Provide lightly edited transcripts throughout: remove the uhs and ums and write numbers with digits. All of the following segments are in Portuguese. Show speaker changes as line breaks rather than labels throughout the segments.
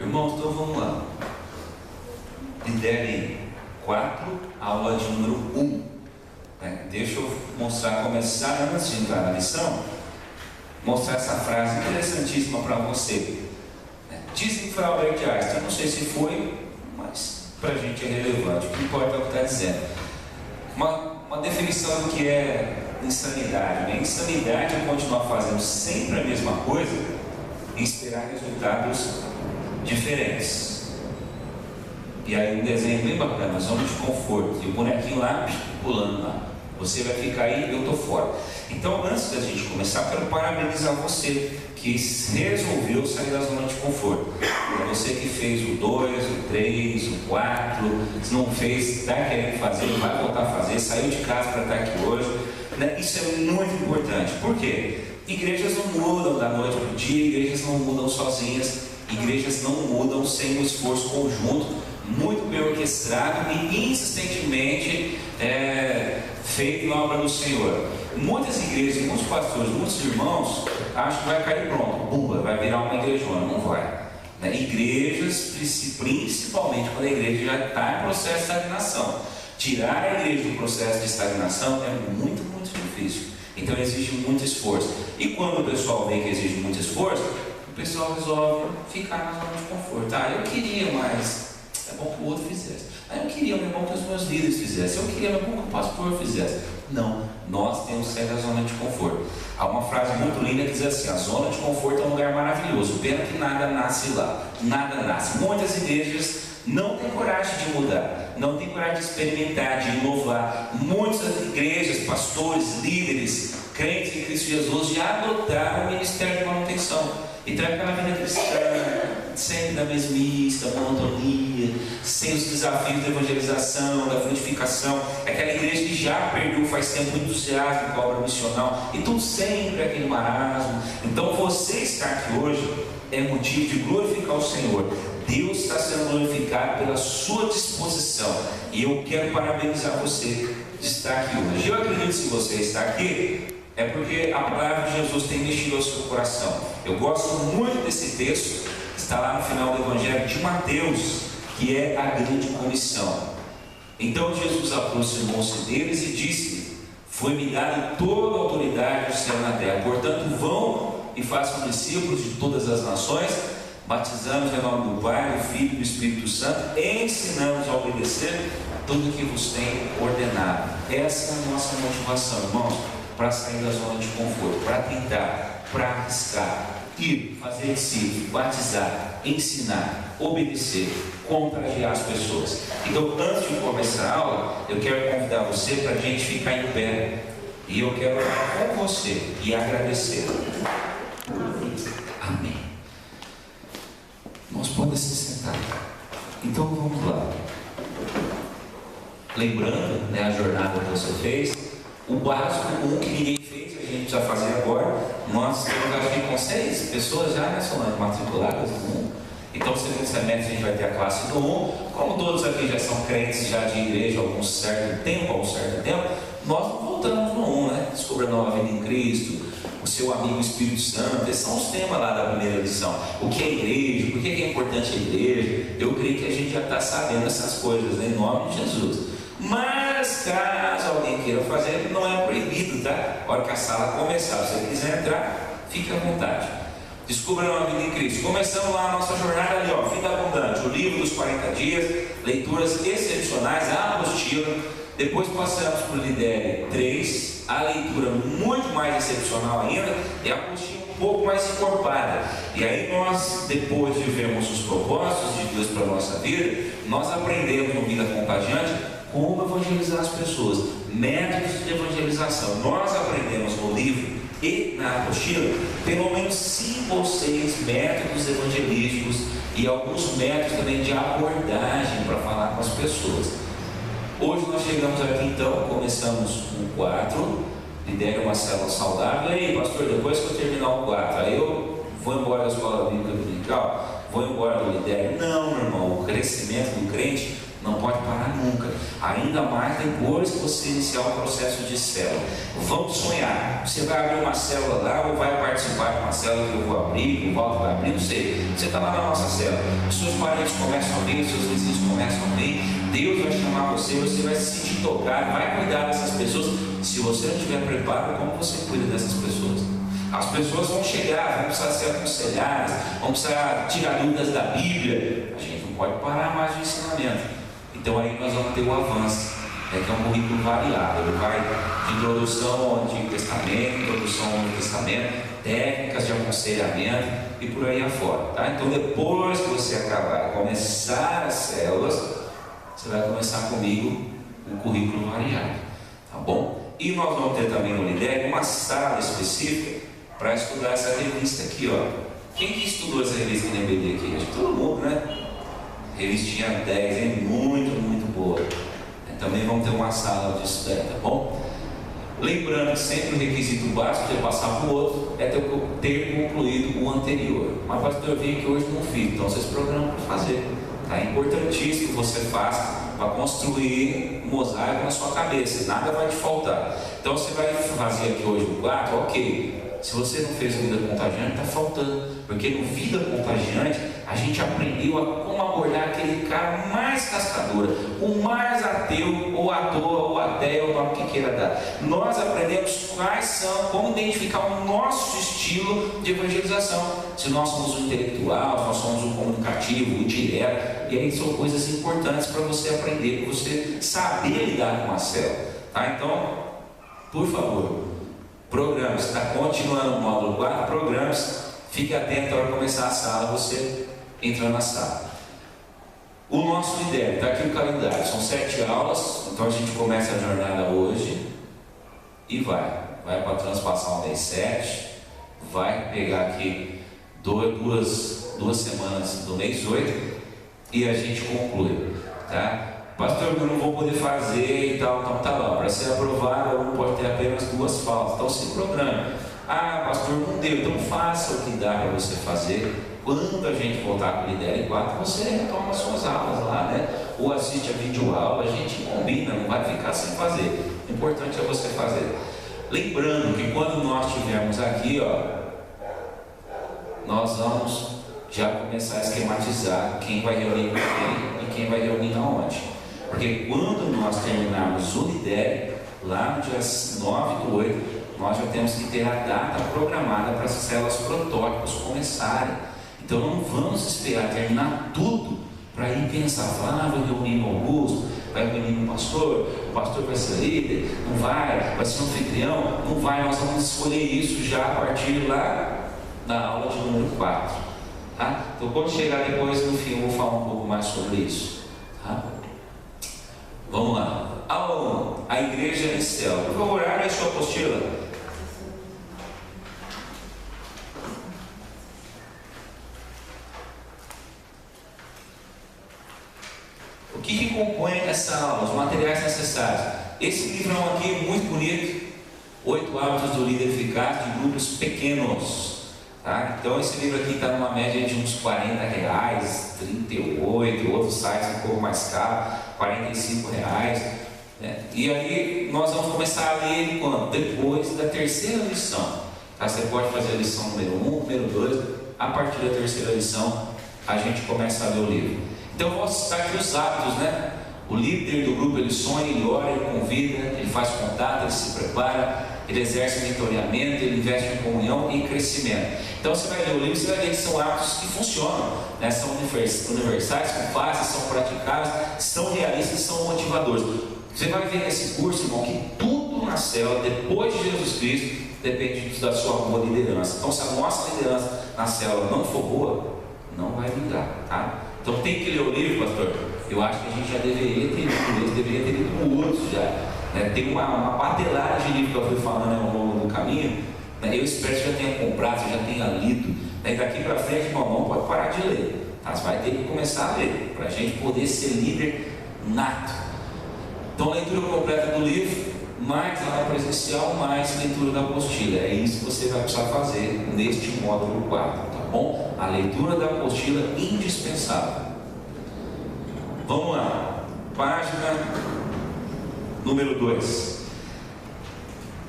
Irmãos, então vamos lá. Lidere 4, aula de número 1. Deixa eu mostrar, começar antes de entrar na lição, mostrar essa frase interessantíssima para você. Dizem que foi Albert Einstein, não sei se foi, mas para a gente é relevante, o que importa é o que está dizendo. Uma definição do que é insanidade. Insanidade é continuar fazendo sempre a mesma coisa e esperar resultados diferentes. E aí um desenho bem bacana, zona de conforto, e o bonequinho lá pulando lá. Você vai ficar aí, eu estou fora. Então, antes da gente começar, quero parabenizar você que resolveu sair da zona de conforto. É você que fez o 2, o 3, o 4, se não fez, está querendo fazer, vai voltar a fazer, saiu de casa para estar aqui hoje. Isso é muito importante. Por quê? Igrejas não mudam da noite para o dia, igrejas não mudam sozinhas, igrejas não mudam sem um esforço conjunto, muito bem orquestrado e insistentemente feito na obra do Senhor. Muitas igrejas, muitos pastores, muitos irmãos acham que vai cair pronto, bumba, vai virar uma igrejona. Não vai. Igrejas, principalmente quando a igreja já está em processo de estagnação, tirar a igreja do processo de estagnação é muito, muito difícil. Então exige muito esforço. E quando o pessoal vê que exige muito esforço, o pessoal resolve ficar na zona de conforto. Eu queria, mas é bom que o outro fizesse. Eu queria, meu irmão, que os meus líderes fizessem. Eu queria, meu irmão, que o pastor fizesse. Não, nós temos que sair da zona de conforto. Há uma frase muito linda que diz assim: a zona de conforto é um lugar maravilhoso, pena que nada nasce lá. Nada nasce. Muitas igrejas não têm coragem de mudar, não têm coragem de experimentar, de inovar. Muitas igrejas, pastores, líderes, crentes em Cristo Jesus já adotaram o ministério de manutenção e traz aquela vida cristã, sempre da mesmice, da monotonia, sem os desafios da evangelização, da frutificação. Aquela igreja que já perdeu faz tempo o entusiasmo com a obra missional, e tudo sempre aquele marasmo. Então você estar aqui hoje é motivo de glorificar o Senhor. Deus está sendo glorificado pela sua disposição, e eu quero parabenizar você de estar aqui hoje. Eu acredito que se você está aqui, é porque a palavra de Jesus tem mexido ao seu coração. Eu gosto muito desse texto, que está lá no final do Evangelho de Mateus, que é a grande comissão. Então Jesus aproximou-se deles e disse: foi-me dada toda a autoridade do céu e na terra, portanto vão e façam discípulos de todas as nações, batizamos em nome do Pai, do Filho e do Espírito Santo, ensinamos a obedecer tudo o que vos tem ordenado. Essa é a nossa motivação, irmãos, para sair da zona de conforto, para tentar, para arriscar, ir, fazer discípulos, batizar, ensinar, obedecer, contagiar as pessoas. Então, antes de começar a aula, eu quero convidar você para a gente ficar em pé, e eu quero orar com você e agradecer. Amém. Nós podemos se sentar. Então vamos lá. Lembrando, a jornada que você fez, o básico, que ninguém fez, a gente precisa fazer agora. Nós temos, acho que com 6 pessoas já, Solange, matriculadas no 1. Então, segundo semestre, a gente vai ter a classe do 1. Como todos aqui já são crentes já de igreja há algum certo tempo, nós voltamos no 1, Descubra a nova vida em Cristo, o seu amigo Espírito Santo. Esses são os temas lá da primeira lição. O que é igreja? Por que é importante a igreja? Eu creio que a gente já está sabendo essas coisas, em nome de Jesus. Mas caso alguém queira fazer, não é proibido, tá? A hora que a sala começar, se você quiser entrar, fique à vontade. Descubra a nova vida em Cristo. Começamos lá a nossa jornada ali, Vida Abundante, o livro dos 40 dias, leituras excepcionais, a apostila. Depois passamos para o Lidere 3, a leitura muito mais excepcional ainda, e a apostila um pouco mais encorpada. E aí nós, depois de vermos os propósitos de Deus para a nossa vida, nós aprendemos no Vida Contagiante como evangelizar as pessoas, métodos de evangelização. Nós aprendemos no livro e na apostila pelo menos 5 ou 6 métodos evangelísticos e alguns métodos também de abordagem para falar com as pessoas. Hoje nós chegamos aqui, então, começamos o 4, lidere uma célula saudável. E aí, pastor, depois que eu terminar o 4, aí eu vou embora da escola bíblica dominical, vou embora do lidere? Não, meu irmão, o crescimento do crente Não pode parar nunca, ainda mais depois que você iniciar o processo de célula. Vamos sonhar. Você vai abrir uma célula lá ou vai participar de uma célula que eu vou abrir, que o Walter vai abrir, não sei. Você está lá na nossa célula, os seus parentes começam a vir, os seus vizinhos começam a vir, Deus vai chamar você, você vai se sentir tocado, vai cuidar dessas pessoas. Se você não tiver preparo, como você cuida dessas pessoas? As pessoas vão chegar, vão precisar ser aconselhadas, vão precisar tirar dúvidas da Bíblia. A gente não pode parar mais de ensinamento. Então aí nós vamos ter o avanço, que é um currículo variado. Ele vai de introdução ao Antigo Testamento, introdução ao Novo Testamento, técnicas de aconselhamento e por aí afora. Tá? Então depois que você acabar, começar as células, você vai começar comigo o currículo variado. Tá bom? E nós vamos ter também no LIDER uma sala específica para estudar essa revista aqui, ó. Quem que estudou essa revista em NBD aqui? Acho que todo mundo, né? Revistinha 10, é muito boa. Também vamos ter uma sala de estudar, tá bom? Lembrando que sempre o requisito básico de passar para o outro é ter concluído o anterior. Mas pastor, eu vim aqui hoje não fiz, então vocês programam para fazer. Tá? É importantíssimo que você faça para construir um mosaico na sua cabeça, nada vai te faltar. Então você vai fazer aqui hoje o 4, ok. Se você não fez o Vida Contagiante, está faltando. Porque no Vida Contagiante, a gente aprendeu a como abordar aquele cara mais cascador, o mais ateu, ou à toa, ou até, ou o nome que queira dar. Nós aprendemos quais são, como identificar o nosso estilo de evangelização. Se nós somos o intelectual, se nós somos o comunicativo, o direto. E aí são coisas importantes para você aprender, para você saber lidar com a célula. Tá? Então, por favor, programas, está continuando o módulo 4, programas, fique atento a hora de começar a sala, você entra na sala. O nosso líder, está aqui o calendário, são 7 aulas, então a gente começa a jornada hoje e vai para a transpassão mês 7, vai pegar aqui duas semanas do mês 8 e a gente conclui, tá? Pastor, eu não vou poder fazer e tal, então tá lá, para ser aprovado eu não pode ter apenas 2 faltas, então se programa. Ah, pastor, não deu, então faça o que dá para você fazer. Quando a gente voltar com o Lidera em 4, você retoma as suas aulas lá, né? Ou assiste a videoaula, a gente combina, não vai ficar sem fazer. O importante é você fazer. Lembrando que quando nós estivermos aqui, ó, nós vamos já começar a esquematizar quem vai reunir com quem e quem vai reunir aonde. Porque quando nós terminarmos o Lidere, lá no dia 9 do 8, nós já temos que ter a data programada para as células protótipos começarem. Então não vamos esperar terminar tudo para ir pensar, falar, vou reunir com o Augusto, vai reunir com o pastor vai ser líder, não vai ser um anfitrião, não vai, nós vamos escolher isso já a partir lá da aula de número 4. Tá? Então quando chegar depois no fim eu vou falar um pouco mais sobre isso. Tá? Vamos lá. Aula 1, a igreja em céu. Por favor, abra a sua apostila. O que compõe essa aula? Os materiais necessários. Esse livrão aqui é muito bonito. 8 hábitos do líder eficaz de grupos pequenos. Tá? Então esse livro aqui está numa média de uns R$40, 38, outros sites um pouco mais caro, R$45. Né? E aí nós vamos começar a ler ele quando? Depois da terceira lição. Tá? Você pode fazer a lição número 1, número 2, a partir da terceira lição a gente começa a ler o livro. Então eu vou citar aqui os hábitos, né? O líder do grupo, ele sonha, ele ora, ele convida, ele faz contato, ele se prepara, ele exerce mentoreamento, ele investe em comunhão e crescimento. Então você vai ler o livro, você vai ver que são hábitos que funcionam, né? São universais, são fáceis, são praticáveis, são realistas, são motivadores. Você vai ver nesse curso, irmão, que tudo na célula, depois de Jesus Cristo, depende da sua boa liderança. Então se a nossa liderança na célula não for boa, não vai vingar, tá? Então tem que ler o livro, pastor. Eu acho que a gente já deveria ter lido, deveria ter lido outros já. Né? Tem uma patelada de livro que eu fui falando ao longo do caminho. Né? Eu espero que você já tenha comprado, você já tenha lido. Né? E daqui para frente, irmão, não pode parar de ler. Tá? Você vai ter que começar a ler, para a gente poder ser líder nato. Então, leitura completa do livro, mais aula presencial, mais leitura da apostila. É isso que você vai precisar fazer neste módulo 4, tá bom? A leitura da apostila indispensável. Vamos lá. página número 2.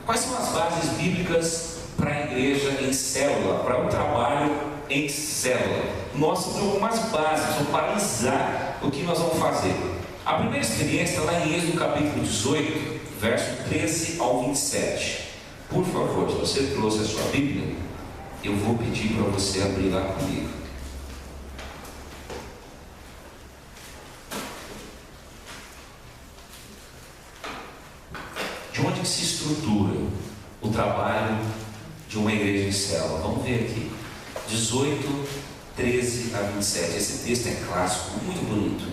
Quais são as bases bíblicas para a igreja em célula, para o trabalho em célula? Nós temos algumas bases, vamos balizar o que nós vamos fazer. A primeira experiência está lá em Êxodo capítulo 18, verso 13 ao 27. Por favor, se você trouxe a sua Bíblia, eu vou pedir para você abrir lá comigo. De onde se estrutura o trabalho de uma igreja em célula? Vamos ver aqui. 18, 13 a 27. Esse texto é clássico, muito bonito.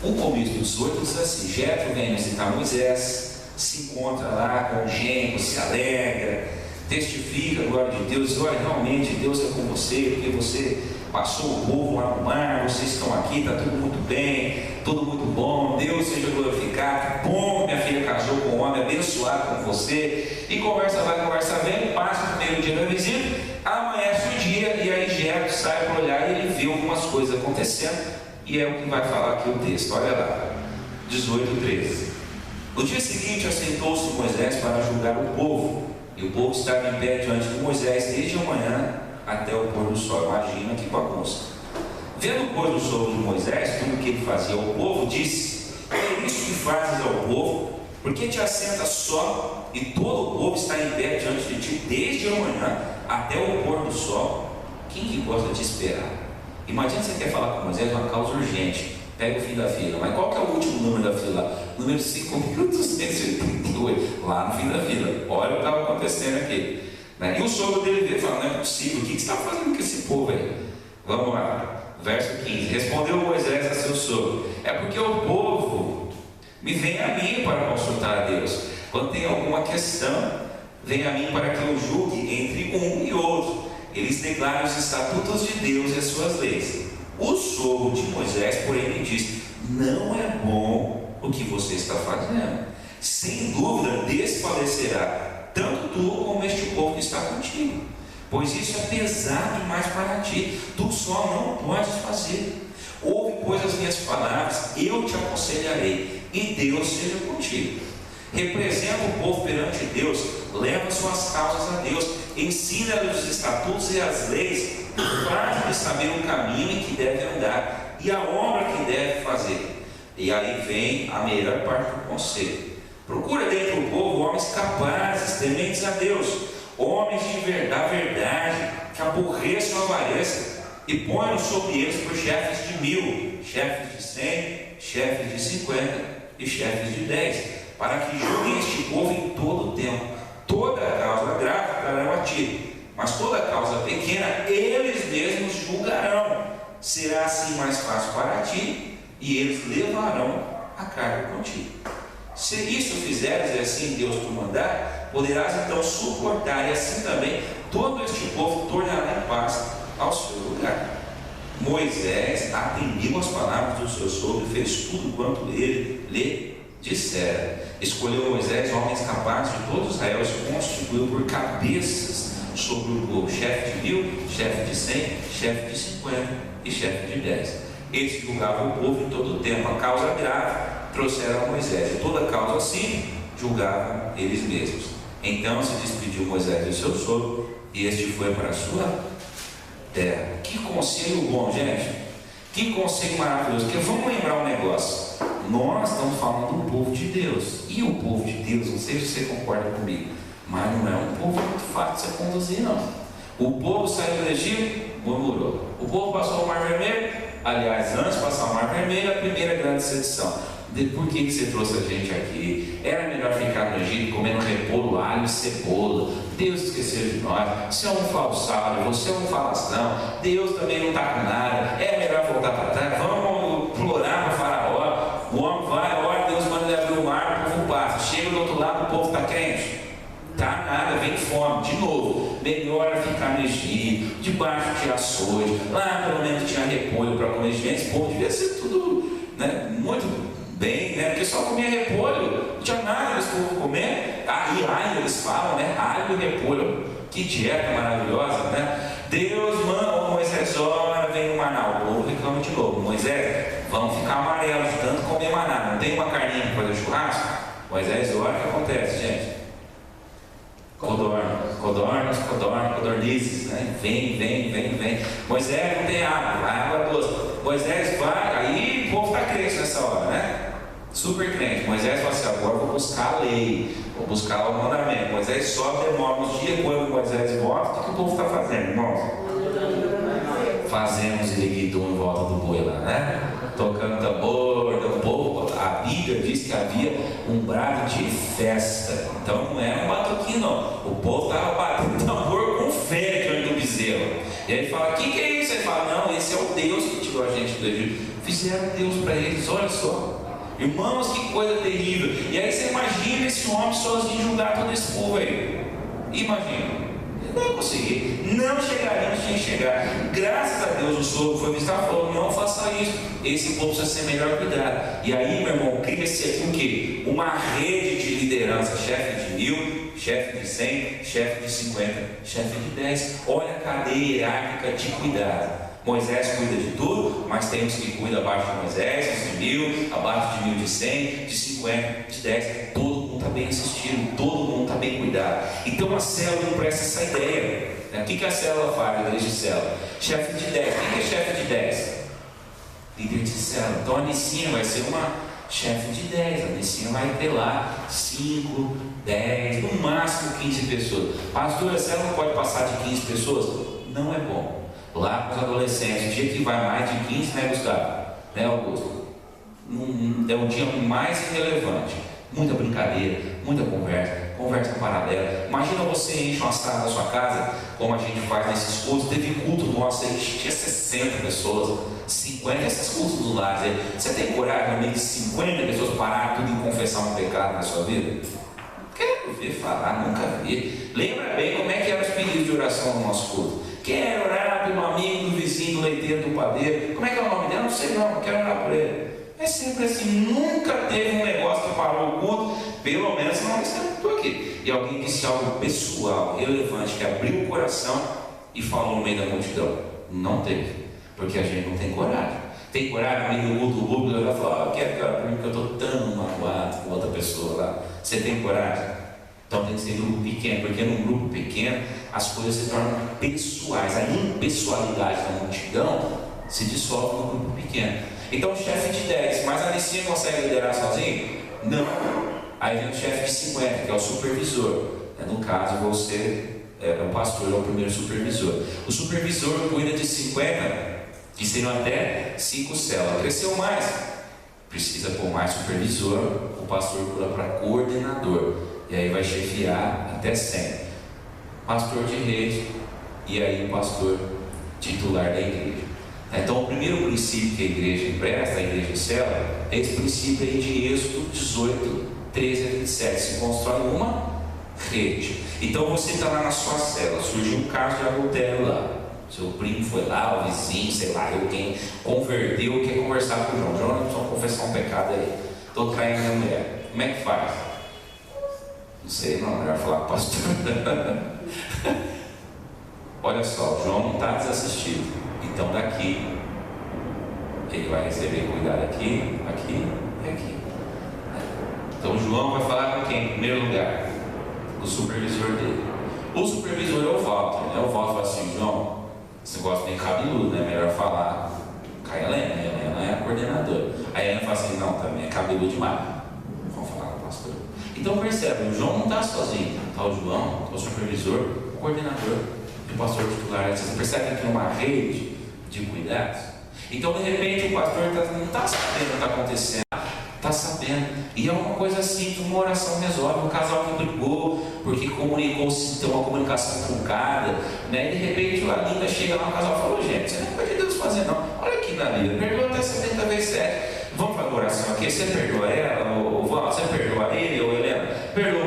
O começo do 18 diz assim: Jetro vem visitar Moisés, se encontra lá com o genro, se alegra, testifica a glória de Deus, diz: olha, realmente Deus é com você, porque você passou o povo lá no mar, vocês estão aqui, está tudo muito bem, tudo muito bom, Deus seja glorificado, bom, minha filha casou com um homem abençoado com você, e conversa vai, conversa vem, passa o primeiro dia da visita, amanhece o dia, e aí Jetro sai para olhar e ele vê algumas coisas acontecendo, e é o que vai falar aqui o texto, olha lá, 18, 13. No dia seguinte assentou-se Moisés para julgar o povo, e o povo estava em pé diante de Moisés desde a manhã até o pôr do sol. Imagina que bagunça. Vendo o pôr do sol de Moisés, tudo o que ele fazia ao povo, disse: é isso que fazes ao povo, porque te assentas só, e todo o povo está em pé diante de ti desde a manhã até o pôr do sol. Quem que gosta de esperar? Imagina você quer falar com Moisés uma causa urgente, pega o fim da fila, mas qual que é o último número da fila? Número 5.288, lá no fim da fila. Olha o que estava acontecendo aqui, né? E o sogro dele veio e falou: não é possível, o que você está fazendo com esse povo aí? Vamos lá, verso 15. Respondeu Moisés a seu sogro: é porque o povo me vem a mim para consultar a Deus. Quando tem alguma questão, vem a mim para que eu julgue entre um e outro. Eles declaram os estatutos de Deus e as suas leis. O sogro de Moisés, porém, lhe disse: não é bom o que você está fazendo. Sem dúvida desfalecerá tanto tu como este povo que está contigo, pois isso é pesado demais para ti, tu só não podes fazer. Ouve, pois, as minhas palavras, eu te aconselharei, e Deus seja contigo. Representa o povo perante Deus, leva suas causas a Deus, ensina-lhes os estatutos e as leis, faz-lhes saber o caminho em que deve andar e a obra que deve fazer. E aí vem a melhor parte do conselho: procura dentro do povo homens capazes, tementes a Deus, homens de verdade, que aborreçam a avareza, e põe sobre eles por chefes de 1000, chefes de 100, chefes de 50 e chefes de 10, para que julguem este povo em todo o tempo. Toda causa grave trarão a ti, mas toda causa pequena eles mesmos julgarão. Será assim mais fácil para ti, e eles levarão a carga contigo. Se isso fizeres, e assim Deus te mandar, poderás então suportar, e assim também todo este povo tornará em paz ao seu lugar. Moisés atendeu as palavras do seu sogro e fez tudo quanto ele lhe dissera. Escolheu Moisés homens capazes de todo Israel, se constituiu por cabeças sobre o povo, chefe de 1000, chefe de 100, chefe de 50 e chefe de 10. Eles julgavam o povo em todo o tempo. A causa grave trouxeram a Moisés, e toda causa assim julgavam eles mesmos. Então se despediu Moisés do seu sogro, e este foi para a sua terra. Que conselho bom, gente! Que conselho maravilhoso! Porque vamos lembrar um negócio: nós estamos falando do povo de Deus, e o povo de Deus, não sei se você concorda comigo, mas não é um povo muito fácil de você conduzir, não. O povo saiu do Egito, murmurou. O povo passou o Mar Vermelho. Aliás, antes de passar o Mar Vermelho, a primeira grande sedição. Por que você trouxe a gente aqui? Era melhor ficar no Egito comendo repolho, alho e cebola. Deus esqueceu de nós. Você é um falsário, você é um falastrão. Deus também não está com nada. É melhor voltar para trás. Vamos implorar para o faraó. O homem vai, ora, Deus manda ele abrir o mar, o povo passa. Chega do outro lado, o povo está crente. Tá nada, vem fome. De novo, melhor ficar no Egito, debaixo de açoite. Lá pelo menos tinha repolho para comer. Gente, esse povo devia ser tudo, né, muito bem, né? Porque só comia repolho, não tinha nada desse povo comer. Aí, alho, eles falam, né? Alho e repolho. Que dieta maravilhosa, né? Deus manda, Moisés ora, vem o maná. O povo reclama de novo. Moisés, vão ficar amarelos de tanto comer maná. Não tem uma carninha para fazer churrasco? Moisés ora, o que acontece, gente? Codornizes, né? Vem. Moisés não tem água, água doce. Moisés vai, aí o povo está crente nessa hora, né? Super crente. Moisés fala assim: agora eu vou buscar a lei, vou buscar o mandamento. Moisés sobe, demora uns dias. Quando Moisés volta, o que o povo está fazendo, irmãos? Fazendo os iriguidum em volta do boi lá, né? Tocando tambor, o povo. A Bíblia diz que havia um brado de festa. Então não era um batuquinho, não. O povo estava batendo tambor com fé diante do bezerro. E aí ele fala: o que é isso? Ele fala: não, esse é o Deus que tirou a gente do Egito. Fizeram Deus para eles, olha só. Irmãos, que coisa terrível. E aí você imagina esse homem sozinho julgar todo esse povo aí. Imagina. Não ia conseguir. Não chegaria onde tinha que chegar. Graças a Deus o sogro foi visitar e falou: não faça isso. Esse povo precisa ser melhor cuidado. E aí, meu irmão, cria-se aqui o quê? Uma rede de liderança. Chefe de 1000, chefe de 100, chefe de 50, chefe de 10. Olha a cadeia hierárquica de cuidado. Moisés cuida de tudo, mas tem os que cuidam abaixo de Moisés, os de 1000, abaixo de 1000, de 100, de 50, de 10. Todo mundo está bem assistido, todo mundo está bem cuidado. Então a célula não presta essa ideia, né? O que a célula faz, a igreja de célula? Chefe de 10. Quem é chefe de 10? Líder de célula. Então a Nicinha vai ser uma chefe de 10. A Nicinha vai ter lá 5, 10, no máximo 15 pessoas. Pastor, a célula não pode passar de 15 pessoas? Não é bom. Lá com os adolescentes, o dia que vai mais de 15, né, Gustavo? Né, Augusto? É o dia mais irrelevante. Muita brincadeira, muita conversa paralela. Imagina você enche uma sala da sua casa, como a gente faz nesses cultos. Teve culto nosso aí, tinha 60 pessoas, 50, esses cultos do lar. Você tem coragem, amigo, de 50 pessoas parar tudo e confessar um pecado na sua vida? Quero ver falar, nunca vi. Lembra bem como é que eram os pedidos de oração no nosso culto? Quero orar pelo amigo, do vizinho, do leiteiro, do padeiro. Como é que é o nome dele? Não sei não, quero orar por ele. É sempre assim, nunca teve um negócio que parou o culto, pelo menos não estou aqui. E alguém disse algo pessoal, relevante, que abriu o coração e falou no meio da multidão. Não teve, porque a gente não tem coragem. Tem coragem, amigo do Rubio, ela fala: quero orar por mim, porque eu estou tão magoado com outra pessoa lá. Você tem coragem? Então tem que ser em grupo pequeno, porque num grupo pequeno as coisas se tornam pessoais. A impessoalidade da multidão se dissolve no grupo pequeno. Então o chefe de 10, mas a Nicinha consegue liderar sozinho? Não. Aí vem o chefe de 50, que é o supervisor. No caso, você é o pastor, é o primeiro supervisor. O supervisor cuida de 50, que seriam até 5 células. Cresceu mais, precisa pôr mais supervisor. O pastor pula para coordenador. E aí vai chefiar até 100. Pastor de rede, e aí o pastor titular da igreja. Então o primeiro princípio que a igreja empresta, a igreja de célula, é esse princípio aí de Êxodo 18, 13 a 27. Se constrói uma rede. Então você está lá na sua célula, surgiu um caso de adultério lá. Seu primo foi lá, o vizinho, sei lá, quem converteu, quer conversar com o João. João, precisa confessar um pecado aí. Estou traindo minha mulher. Como é que faz? Não sei não, melhor falar com o pastor. Olha só, o João não está desassistido. Então daqui ele vai receber cuidado aqui, aqui e aqui. Então o João vai falar com quem? Em primeiro lugar, o supervisor dele. O supervisor é o Walter, né? O Walter fala assim: João, esse negócio meio cabeludo, né? Melhor falar com a Helena, a Helena é a coordenadora. A Helena fala assim: não, também é cabeludo demais. Vamos falar com o pastor. Então percebe, o João não está sozinho, está o João, o supervisor, o coordenador e o pastor titular. Você percebe que é uma rede de cuidados. Então de repente o pastor não está sabendo o que está acontecendo, está sabendo, e é uma coisa simples, uma oração resolve. Um casal que brigou porque comunicou-se, tem uma comunicação truncada, né? E de repente a Linda chega lá, o casal falou: gente, você não pode Deus fazer não, olha aqui na Bíblia, perdoa até 70 vezes 7. Vamos fazer uma oração aqui. Você perdoa ela, ou você perdoa ele, ou Helena? Perdoa.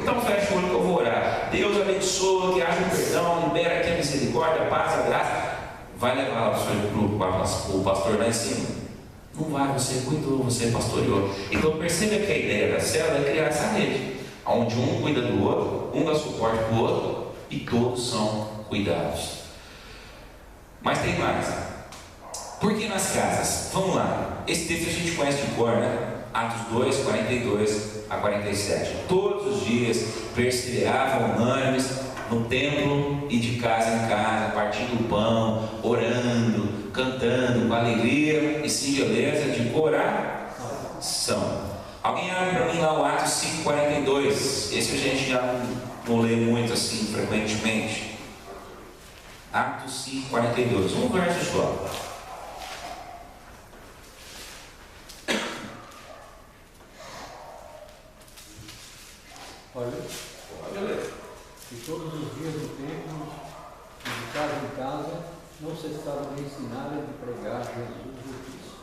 Então fecha o olho que eu vou orar. Deus abençoa, que haja um perdão, libera aqui a misericórdia, a paz, a graça. Vai levar o seu grupo para o pastor lá em cima? Não vai, você cuidou, você pastoreou. Então perceba que a ideia da célula é criar essa rede, onde um cuida do outro, um dá suporte para o outro, e todos são cuidados. Mas tem mais. Por que nas casas? Vamos lá. Esse texto a gente conhece de cor, né? Atos 2, 42 a 47. Todos os dias perseveravam unânimes no templo e de casa em casa, partindo o pão, orando, cantando com alegria e singeleza de coração. Alguém abre para mim lá o Atos 5, 42. Esse a gente já não lê muito assim frequentemente. Atos 5, 42. Um verso só.
Pode ler. E todos os dias do templo, de casa em casa, não cessavam de ensinar e de pregar Jesus o Cristo.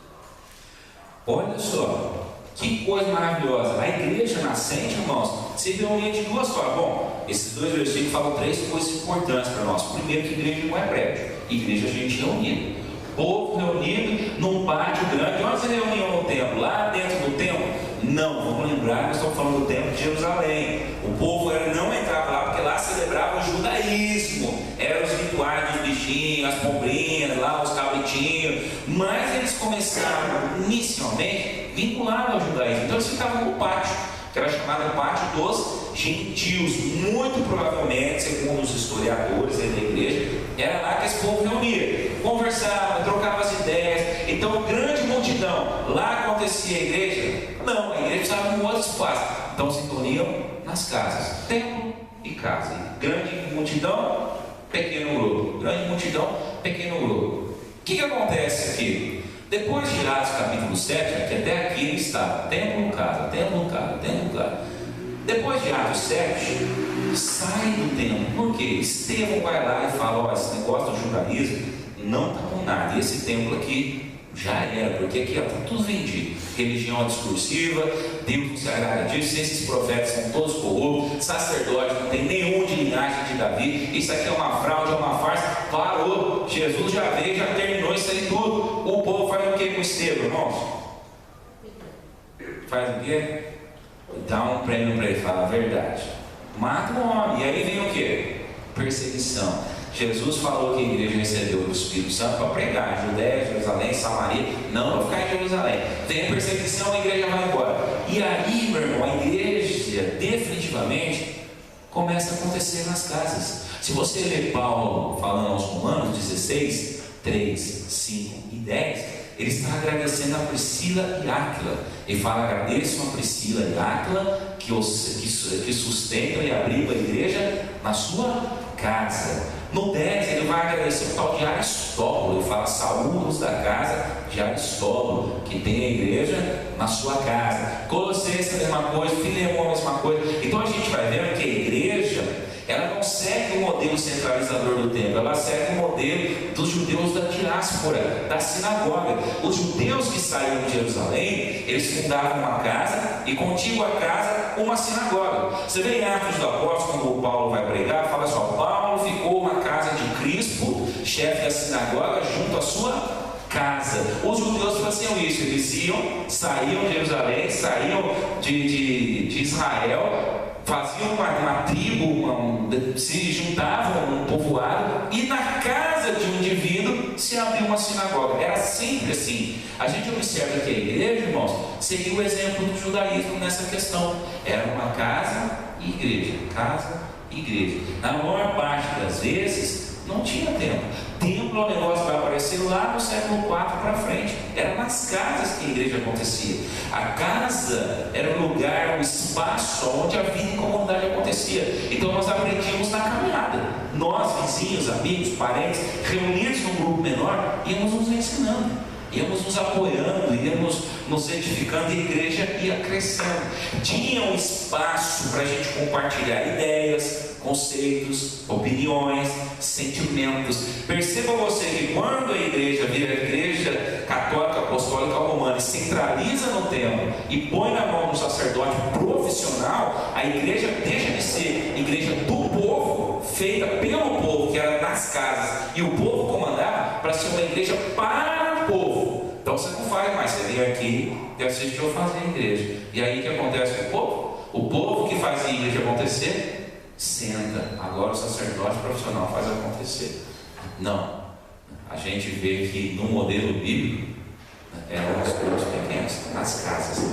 Olha só, que coisa maravilhosa. A igreja nascente, irmãos, se reunia de duas formas. Bom, esses dois versículos falam três coisas importantes para nós. Primeiro, que igreja não é prédio, igreja a gente reunida. Povo reunido num pátio grande. Onde se reuniam no templo? Lá dentro do templo? Não, vamos lembrar que nós estamos falando do templo de Jerusalém. O povo não entrava lá porque lá celebrava o judaísmo. Eram os rituais dos bichinhos, as pombrinhas, lá os cabritinhos. Mas eles começaram inicialmente vinculados ao judaísmo. Então eles ficavam no pátio, que era chamado pátio dos gentios. Muito provavelmente, segundo os historiadores da igreja, era lá que esse povo reunia, conversava, trocava as ideias. Então, grande multidão. Lá acontecia a igreja? Não, a igreja precisava de um outro espaço. Então se reuniam nas casas, templo e casa. Grande multidão, pequeno grupo. Grande multidão, pequeno grupo. O que acontece aqui? Depois de Atos capítulo 7, que até aqui ele estava, templo, casa, templo, casa, templo, casa. Depois de Atos 7, sai do templo. Por quê? Estevão vai lá e fala: ó, esse negócio do judaísmo não está com nada. E esse templo aqui já era, porque aqui está tudo vendido. Religião discursiva, Deus não se agrada disso, esses profetas são todos corruptos, sacerdotes não tem nenhum de linhagem de Davi, isso aqui é uma fraude, é uma farsa. Parou, Jesus já veio, já terminou isso aí tudo. O povo faz o que com Estevão, irmãos? Faz o quê? Dá um prêmio para ele, fala a verdade. Mata o homem, e aí vem o que? Perseguição. Jesus falou que a igreja recebeu o Espírito Santo para pregar, Judéia, Jerusalém, Samaria, não para ficar em Jerusalém. Tem a perseguição, a igreja vai embora. E aí, meu irmão, a igreja definitivamente começa a acontecer nas casas. Se você ler Paulo falando aos Romanos 16, 3, 5 e 10, ele está agradecendo a Priscila e Áquila. Ele fala: agradeçam a Priscila e Áquila que sustentam e abrigam a igreja na sua casa. No 10 ele vai agradecer o tal de Aristóbulo. Ele fala: saúdos da casa de Aristóbulo, que tem a igreja na sua casa. Colossenses a mesma coisa, Filemão a mesma coisa. Então a gente vai vendo que a igreja, ela não segue o modelo centralizador do templo, ela segue o modelo dos judeus da diáspora, da sinagoga. Os judeus que saíram de Jerusalém, eles fundavam uma casa e contígua a casa uma sinagoga. Você vê em Atos dos Apóstolos, quando o Paulo vai pregar, fala só: Paulo ficou uma casa de Crispo, chefe da sinagoga, junto à sua casa. Os judeus faziam isso, eles saíam de Jerusalém, saíam de Israel, faziam uma tribo, se juntavam num povoado, e na casa de um indivíduo se abria uma sinagoga. Era sempre assim. A gente observa que a igreja, irmãos, seria o exemplo do judaísmo nessa questão. Era uma casa e igreja, casa e igreja. Na maior parte das vezes não tinha templo. Templo é um negócio que vai aparecer lá no século IV para frente. Era nas casas que a igreja acontecia. A casa era um lugar, um espaço onde a vida em comunidade acontecia. Então nós aprendíamos na caminhada. Nós, vizinhos, amigos, parentes, reunidos num grupo menor, íamos nos ensinando, íamos nos apoiando, íamos nos edificando, e a igreja ia crescendo. Tinha um espaço para a gente compartilhar ideias, conceitos, opiniões, sentimentos. Perceba você que quando a igreja vira a igreja católica apostólica romana e centraliza no templo e põe na mão do sacerdote profissional, a igreja deixa de ser igreja do povo, feita pelo povo, que era nas casas, e o povo comandava, para ser uma igreja para o povo. Então você não faz mais, você vem aqui e assiste eu fazer a igreja. E aí o que acontece com o povo? O povo que fazia a igreja acontecer senta, agora o sacerdote profissional faz acontecer. Não. A gente vê que no modelo bíblico eram os grupos pequenos, nas casas.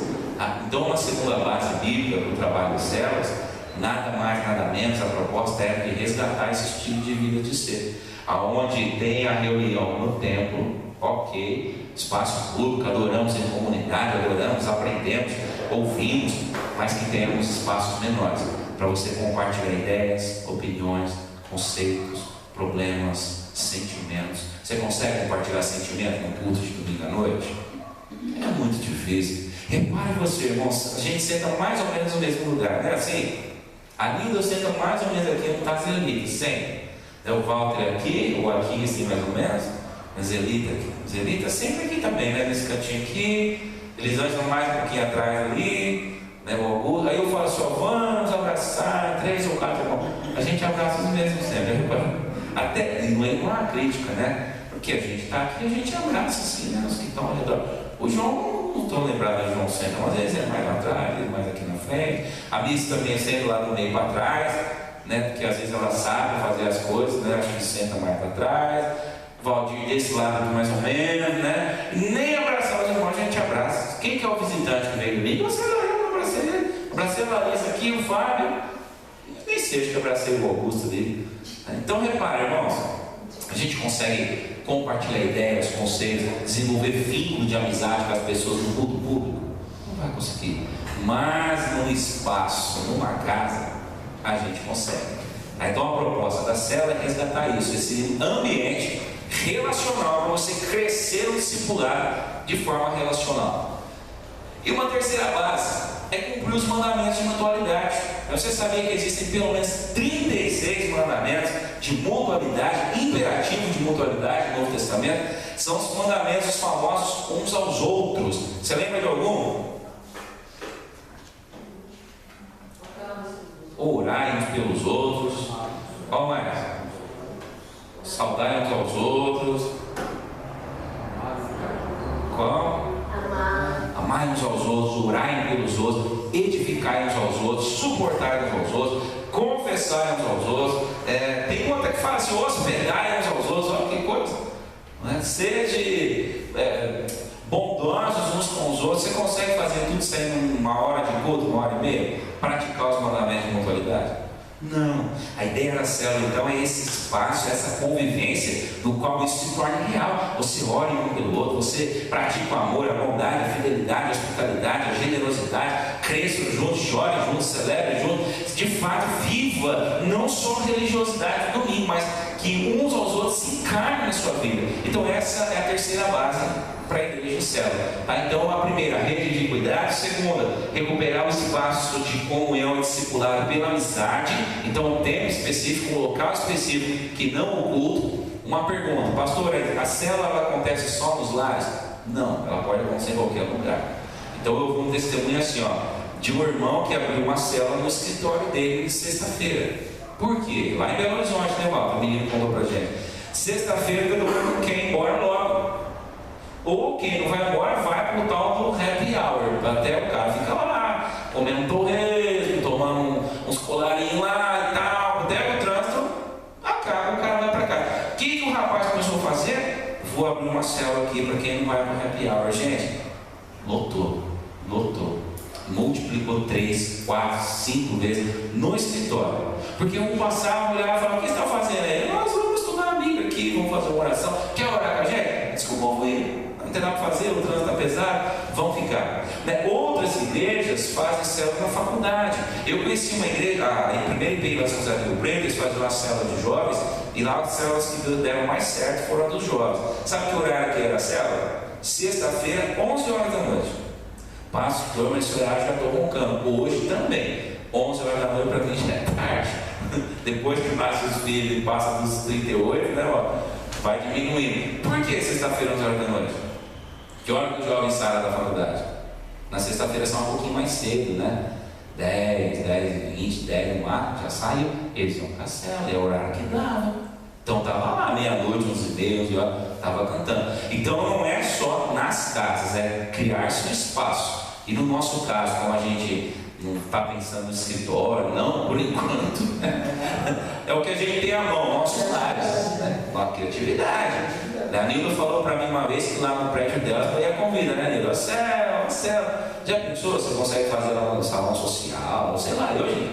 Então, uma segunda base bíblica para o trabalho de células, nada mais, nada menos, a proposta é de resgatar esse estilo de vida de ser, aonde tem a reunião no templo, ok, espaço público, adoramos em comunidade, adoramos, aprendemos, ouvimos, mas que tenhamos espaços menores, para você compartilhar ideias, opiniões, conceitos, problemas, sentimentos. Você consegue compartilhar sentimento no culto de domingo à noite? É muito difícil. Repare você, irmãos, a gente senta mais ou menos no mesmo lugar, não é assim? A Linda senta mais ou menos aqui no Tazelita, sempre. O Walter aqui, ou aqui assim mais ou menos, a Zelita aqui. Zelita sempre aqui também, né? Nesse cantinho aqui. Eles andam mais um pouquinho atrás ali, né? O Augusto. Aí eu falo só, vamos abraçar, 3 ou 4 irmãos. A gente abraça os mesmos sempre, repara. Até não é uma crítica, né? Porque a gente está aqui, a gente abraça assim, né? Os que estão ao redor. O João, não estou lembrado do João sempre, mas às vezes é mais lá atrás, ele mais aqui na frente. A Miss também é sempre lá do meio para trás, né? Porque às vezes ela sabe fazer as coisas, né? Acho que senta mais para trás. Valdir desse lado aqui mais ou menos, né? E nem abraçar os irmãos a gente abraça. Quem que é o visitante que veio comigo? Você lá, eu abracei ele. Abracei a Larissa aqui, o Fábio. Nem sei, acho que abracei o Augusto dele. Então repare, irmãos, a gente consegue compartilhar ideias, conceitos, desenvolver vínculo de amizade com as pessoas no culto público? Não vai conseguir. Mas num espaço, numa casa, a gente consegue. Então a proposta da célula é resgatar isso, esse ambiente relacional, para você crescer no discipulado de forma relacional. E uma terceira base é cumprir os mandamentos de mutualidade. Você sabia que existem pelo menos 36 mandamentos de mutualidade, imperativo de mutualidade no Novo Testamento? São os mandamentos famosos uns aos outros. Você lembra de algum? Orai uns pelos outros. Qual mais? Saudai uns aos outros. Qual? Amai uns aos outros, orai pelos outros, edificai uns aos outros, suportai uns aos outros, confessai uns aos outros. Tem outra que fala assim, hospedai uns aos outros, olha que coisa. Sede bondosos uns com os outros. Você consegue fazer tudo isso aí numa hora de culto, 1h30? Praticar os mandamentos de mutualidade? Não. A ideia da célula então é esse espaço, essa convivência no qual isso se torna real. Você ora um pelo outro, você pratica o amor, a bondade, a fidelidade, a hospitalidade, a generosidade, cresça juntos, chore juntos, celebre juntos. De fato, viva não só religiosidade no domingo, mas que uns aos outros se encarnem na sua vida. Então essa é a terceira base para a igreja célula. Então a primeira, rede de cuidado. Segunda, recuperar o espaço de comunhão e discipulado pela amizade. Então um tempo específico, um local específico que não o culto. Uma pergunta, pastor, a célula ela acontece só nos lares? Não, ela pode acontecer em qualquer lugar. Então eu vou um testemunho assim, de um irmão que abriu uma célula no escritório dele de sexta-feira. Por quê? Lá em Belo Horizonte, né, Walter? O menino contou pra gente. Sexta-feira todo mundo quer ir embora logo. Ou quem não vai embora vai pro tal do happy hour. Até o cara fica lá, comendo torresmo, tomando uns colarinhos lá e tal. Pega o trânsito, acaba, o cara vai pra cá. O que o rapaz começou a fazer? Vou abrir uma célula aqui para quem não vai pro happy hour. Gente, lotou. Multiplicou 3, 4, 5 vezes no escritório. Porque um passava, olhava e falava, o que você está fazendo aí? Nós vamos estudar a Bíblia aqui, vamos fazer uma oração. Quer orar com a gente? Desculpa, vou ir. Não tem nada para fazer, o trânsito está pesado, vão ficar. Outras igrejas fazem célula na faculdade. Eu conheci uma igreja, em primeira IPI Las Cruzes do Rio Preto, eles fazem uma célula de jovens, e lá as células que deram mais certo foram as dos jovens. Sabe que horário que era a célula? Sexta-feira, 11 horas da noite. Pastor, mas esse horário já estou roncando. Hoje também, 11 horas da noite para mim já é tarde. Depois que nasce os filhos e passa dos 38, né, vai diminuindo. Por que sexta-feira, 11 horas da noite? Que hora que o jovem sai da faculdade? Na sexta-feira são um pouquinho mais cedo, né? 10, 20, 10 no mar, já saiu. Eles iam para a célula, é o horário que dava. Então estava lá, meia-noite, 11h30, 11 horas, estava cantando. Então não é só nas casas, é criar-se um espaço. E no nosso caso, como a gente não está pensando no escritório, não, por enquanto, junto. É o que a gente tem à mão, nossos lares, né? Com a criatividade. A Nilda falou para mim uma vez que lá no prédio dela ela ia convidar, né, Nilda? Céu. Já pensou? Você consegue fazer lá no salão social, sei lá. E hoje,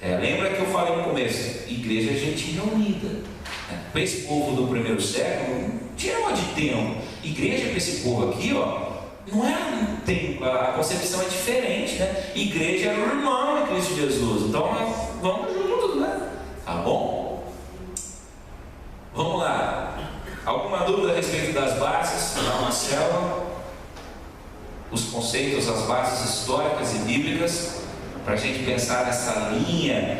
lembra que eu falei no começo? Igreja é gente reunida. Para esse povo do primeiro século, não tinha onde tempo. Igreja para esse povo aqui, ó, não é um tempo, a concepção é diferente, né? Igreja é o irmão em Cristo Jesus. Então nós vamos juntos, né? Tá bom? Vamos lá. Alguma dúvida a respeito das bases da uma célula? Os conceitos, as bases históricas e bíblicas, para a gente pensar nessa linha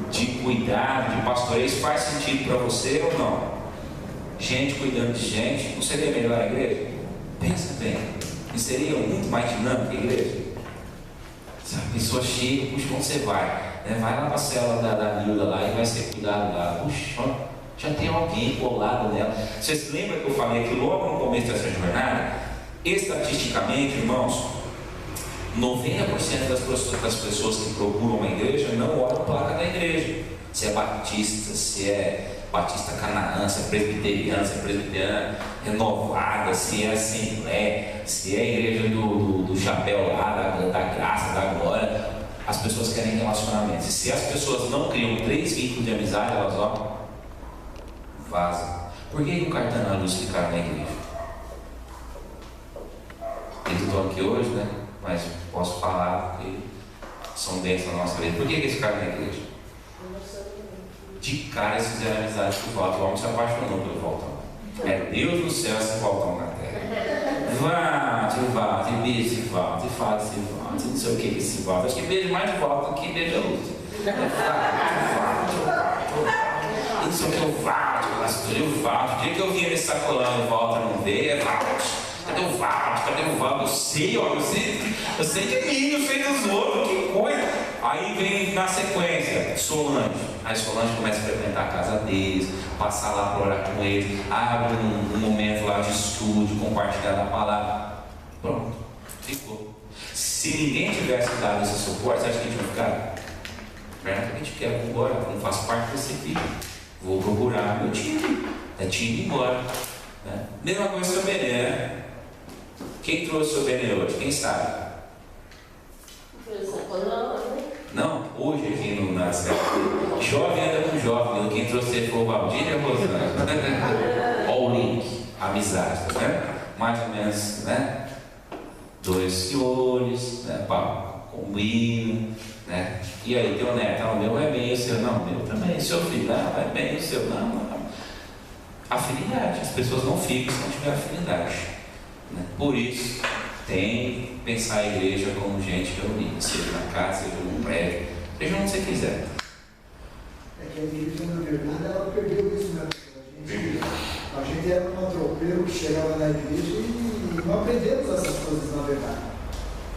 de cuidado, de pastoreio, faz sentido para você ou não? Gente cuidando de gente, não seria melhor a igreja? Pensa bem, não seria muito mais dinâmica a igreja? Se a pessoa chega, puxa, onde você vai? Vai lá para a célula da Nilda lá e vai ser cuidado lá. Puxa, já tem alguém colado nela. Vocês lembram que eu falei que logo no começo dessa jornada, estatisticamente, irmãos, 90% das pessoas que procuram uma igreja não olham a placa da igreja. Se é batista, se é batista Canaã, se é presbiteriana renovada, se é assembleia, se é a igreja do chapéu lá, da graça, da glória. As pessoas querem relacionamentos. E se as pessoas não criam 3 vínculos de amizade, elas vazam. Por que o Caetano e a Luz ficaram na igreja? Eles estão aqui hoje, né? Mas posso falar porque são bênçãos na nossa vida. Por que eles ficaram na igreja? De cara eles fizeram amizade com o Walter. O homem se apaixonou pelo Walter. É Deus no céu esse Walter na terra. Walter, beijo esse Walter, fala esse Walter, não sei o que esse Walter. Acho que beijo mais de Walter do que beijo a Luz. Isso que o Walter, pastor, o Walter. O dia que eu vi ele sacolando o Walter não veio, é Walter. Cadê o Walter? Cadê o Walter? Eu sei, ó, eu sei de mim, eu sei dos outros, que coisa. Aí vem na sequência, Solange. Aí Solange começa a frequentar a casa deles, passar lá para orar com eles, abre um momento lá de estudo, compartilhar da palavra. Pronto, ficou. Se ninguém tivesse dado esse suporte, você acha que a gente vai ficar? Fernando, que a gente quer agora, não faço parte desse filho. Vou procurar meu time. É time embora. Né? Mesma coisa com o Benê, né? Quem trouxe o Benê hoje? Quem sabe? Não, hoje aqui no Nascimento. Jovem anda com jovem. Quem trouxe ele foi o Valdir e a Rosana. Olha o link, amizade, tá vendo? Mais ou menos, né? 2 senhores, né? Combina, né? E aí, teu neto, o meu é bem, o seu não, o meu também, seu filho, não, é bem, o seu não. Afinidade, as pessoas não ficam se não tiver afinidade, né? Por isso, tem que pensar a igreja como gente reunida, seja na casa, seja num prédio, seja onde você quiser.
É que a igreja, na verdade, ela perdeu isso, né? A gente era um atropelo que chegava na igreja e não aprendemos essas coisas, na verdade.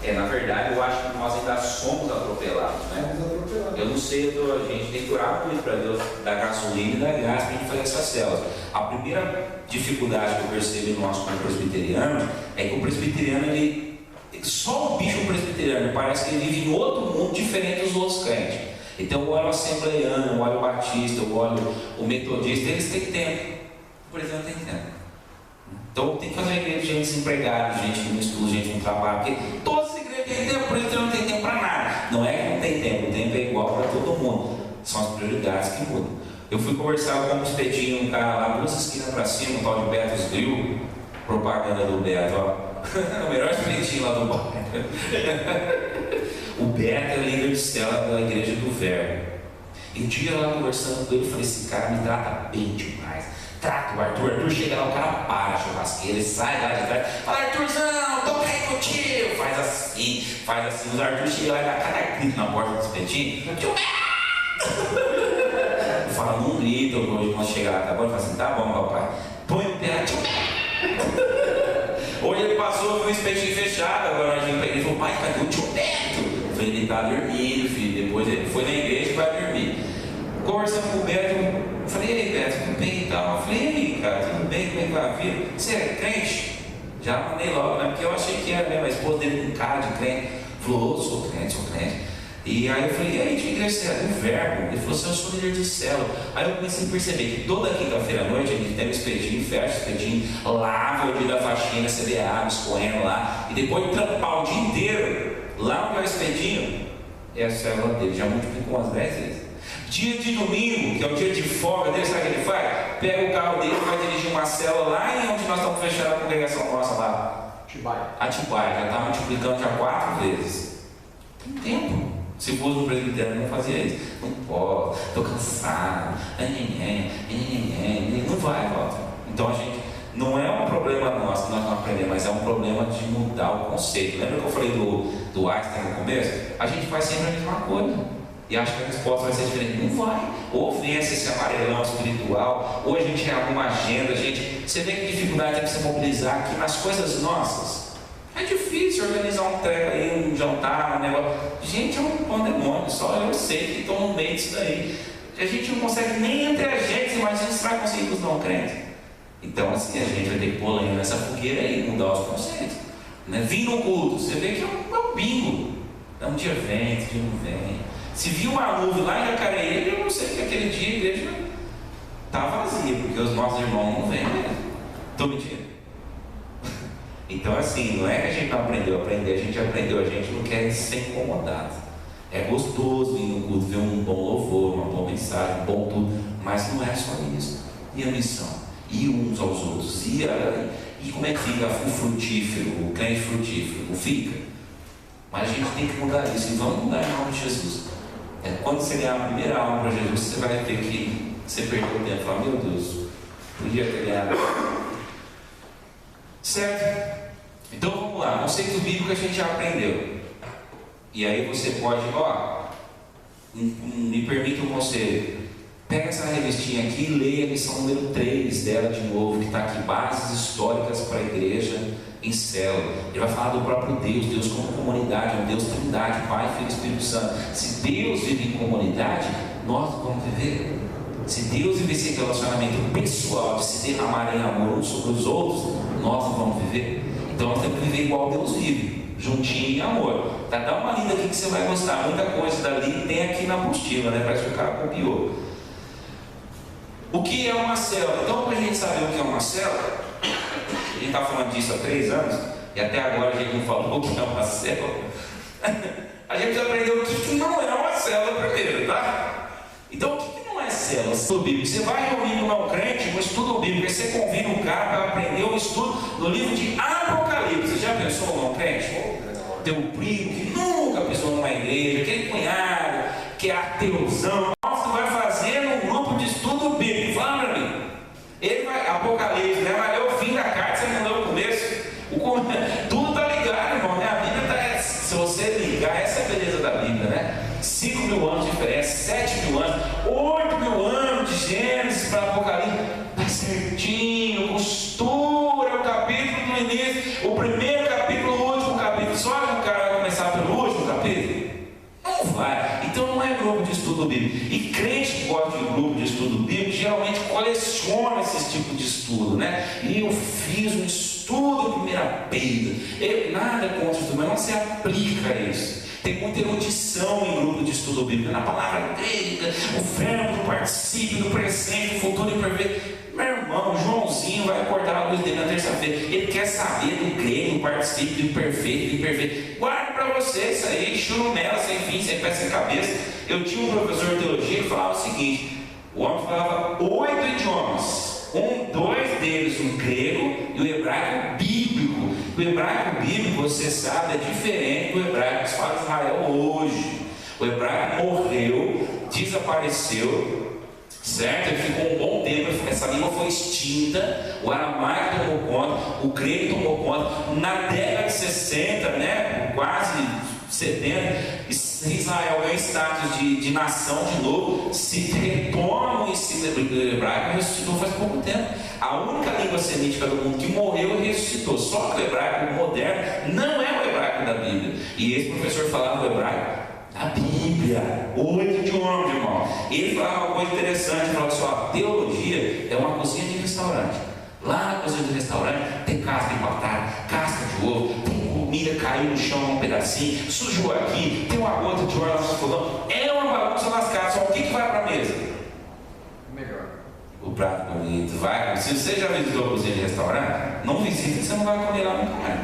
Na verdade, eu acho que nós ainda somos atropelados, né? Eu não sei, a gente tem que orar muito para Deus dar gasolina e dar gás para a gente fazer essas células. A primeira dificuldade que eu percebo em nós como presbiterianos é que o presbiteriano, só o bicho presbiteriano parece que ele vive em outro mundo diferente dos outros crentes. Então eu olho o assembleiano, eu olho o batista, eu olho o metodista, eles têm tempo. Por exemplo, tem tempo. Então tem que fazer uma igreja de gente desempregada, gente que não estuda, gente que não trabalha, porque todas as igrejas têm tempo, por isso não tem tempo para nada. Não é que não tem tempo, o tempo é igual para todo mundo. São as prioridades que mudam. Eu fui conversar com um espetinho, um cara lá, 2 esquinas para cima, um tal de Betos Grill, propaganda do Beto, ó. O melhor espetinho lá do bairro. O Beto é líder de célula da igreja do Verbo. E um dia lá conversando com ele, eu falei: esse cara me trata bem demais. Trata o Arthur chega lá, o cara para a churrasqueira, ele sai lá de trás, fala: Arthurzão, tô aí contigo, faz assim, o Arthur chega lá e dá cada grito na porta do espetinho, fala: não grita, hoje quando chegar lá, tá bom? Ele fala assim: tá bom, papai, põe o pé, hoje ele passou com o espetinho fechado, agora a gente ele falou: pai, cadê o tio Beto? Eu falei: ele tá dormindo, filho, depois ele foi na igreja e vai dormir. Conversando com o Beto, eu falei: e aí, Beto, tudo bem e tal? Eu falei: e aí, cara, tudo bem? Como é que vai a vida? Você é crente? Já mandei logo, né? Porque eu achei que era, né? A esposa dele com cara de crente. Falou: sou crente. E aí eu falei, e aí, de que igreja você é? Do Verbo. Ele falou assim, eu sou líder de célula. Aí eu comecei a perceber que toda quinta-feira à noite a gente tem um espetinho, fecha o espetinho, lava o dia da faxina, você vê a água escorrendo lá, e depois de trampar o dia inteiro, lá onde é o espetinho, é a célula dele, já multiplicou umas 10 vezes. Dia de domingo, que é o dia de folga dele, sabe o que ele faz? Pega o carro dele, vai dirigir uma célula lá em onde nós estamos fechando a congregação nossa lá. Atibaia, já está multiplicando já 4 vezes. Tem tempo. Se fosse no presbitério, não fazia isso. Não pode, estou cansado. Não vai, Walter. Então a gente, não é um problema nosso que nós não aprendemos, mas é um problema de mudar o conceito. Lembra que eu falei do Einstein no começo? A gente faz sempre a mesma coisa. E acha que a resposta vai ser diferente. Não vai. Ou vence esse amarelão espiritual, ou a gente tem alguma agenda. Você vê que dificuldade é que você mobilizar aqui nas coisas nossas. É difícil organizar um treco aí, um jantar, um negócio. Gente, é um pandemônio, só eu sei que estou no meio disso daí. A gente não consegue nem entre a gente, imagina se vai conseguir com os não crentes. Então, assim, a gente vai ter que pôr lenha nessa fogueira aí, mudar os conceitos. Né? Vir no culto, você vê que é um bingo. Um dia vem, outro dia não vem. Se viu uma nuvem lá em Jacareí, eu não sei que aquele dia a igreja está vazia, porque os nossos irmãos não vêm mesmo. Estou mentindo? Então, assim, não é que a gente não aprendeu a aprender, a gente aprendeu, a gente não quer ser incomodado. É gostoso ir no culto, ver um bom louvor, uma boa mensagem, um bom tudo, mas não é só isso. E a missão? E uns aos outros? E como é que fica o frutífero, o crente frutífero? Fica. Mas a gente tem que mudar isso, e vamos mudar em nome de Jesus. Quando você ganhar a primeira alma para Jesus, você vai ver que você perdeu o tempo. Fala, meu Deus, podia ter ganhado. Certo? Então vamos lá, conceito bíblico a gente já aprendeu. E aí você pode, me permita um conselho. Pega essa revistinha aqui e leia a lição número 3 dela de novo, que está aqui, bases históricas para a igreja em célula. Ele vai falar do próprio Deus, Deus como comunidade, um Deus trindade, Pai, Filho e Espírito Santo. Se Deus vive em comunidade, nós vamos viver. Se Deus vive esse relacionamento pessoal, de se derramar em amor uns sobre os outros, nós não vamos viver. Então nós temos que viver igual Deus vive, juntinho em amor. Tá? Dá uma lida aqui que você vai gostar. Muita coisa dali tem aqui na apostila, né? Parece que o cara copiou. O que é uma célula? Então, para a gente saber o que é uma célula, a gente está falando disso há 3 anos, e até agora a gente não falou o que é uma célula. A gente aprendeu o que não é uma célula primeiro, tá? Então, o que não é célula? Estudo bíblico. Você vai reunir com um crente no estudo bíblico, e você convida um cara para aprender o estudo no livro de Apocalipse. Você já pensou no crente? Teu primo que nunca pisou numa igreja, aquele cunhado que é ateuzão. Nossa, vai fazer um grupo de estudo bíblico. Fala para mim. Ele vai, Apocalipse, né? Vai ler o fim da carta, você mandou no começo. Tudo está ligado, irmão. Né? A Bíblia está. Se você ligar, essa é a beleza da Bíblia, né? 5.000 anos de diferença, 7.000 anos, 8.000 anos de Gênesis para Apocalipse. Está certinho, costura o capítulo do início, o primeiro capítulo, o último capítulo. Só que o cara vai começar pelo último capítulo? Não vai. Então não é grupo de estudo bíblico. E crente que gosta de grupo de estudo bíblico geralmente coleciona esse tipo de estudo, né? E eu fiz um estudo primeira Pedro. Nada contra o estudo, mas não se aplica a isso. Tem muita erudição em grupo de estudo bíblico. Na palavra grega, o verbo, o particípio, do presente, do futuro e perfeito. Meu irmão, o Joãozinho vai acordar a luz dele na terça-feira. Ele quer saber do grego, do particípio, do perfeito, do imperfeito. Guarde para você isso aí, churumela, sem fim, sem pé, sem cabeça. Eu tinha um professor de teologia que falava o seguinte: o homem falava 8 idiomas. 2 deles, o grego e o hebraico bíblico. O hebraico bíblico, você sabe, é diferente do hebraico que se fala em Israel hoje. O hebraico morreu, desapareceu, certo? Ele ficou um bom tempo, essa língua foi extinta, o aramaico tomou conta, o grego tomou conta. Na década de 60, né, quase 70, Israel ganha status de nação de novo, se retoma o ensino hebraico, ressuscitou faz pouco tempo. A única língua semítica do mundo que morreu e ressuscitou. Só que o hebraico moderno não é o hebraico da Bíblia. E esse professor falava o hebraico da Bíblia, 8 idiomas, irmão. Ele falava uma coisa interessante, ele falava assim: ó, teologia é uma cozinha de restaurante. Lá na cozinha de restaurante tem casca de batata, casca de ovo, tem comida caiu no chão um pedacinho, sujou aqui, tem uma gota de óleo no fogão. É uma bagunça lascada, só o que vai para a mesa?
Melhor.
O prato bonito. Vai, se você já visitou a cozinha de restaurante, não visita, você não vai comer lá nunca mais.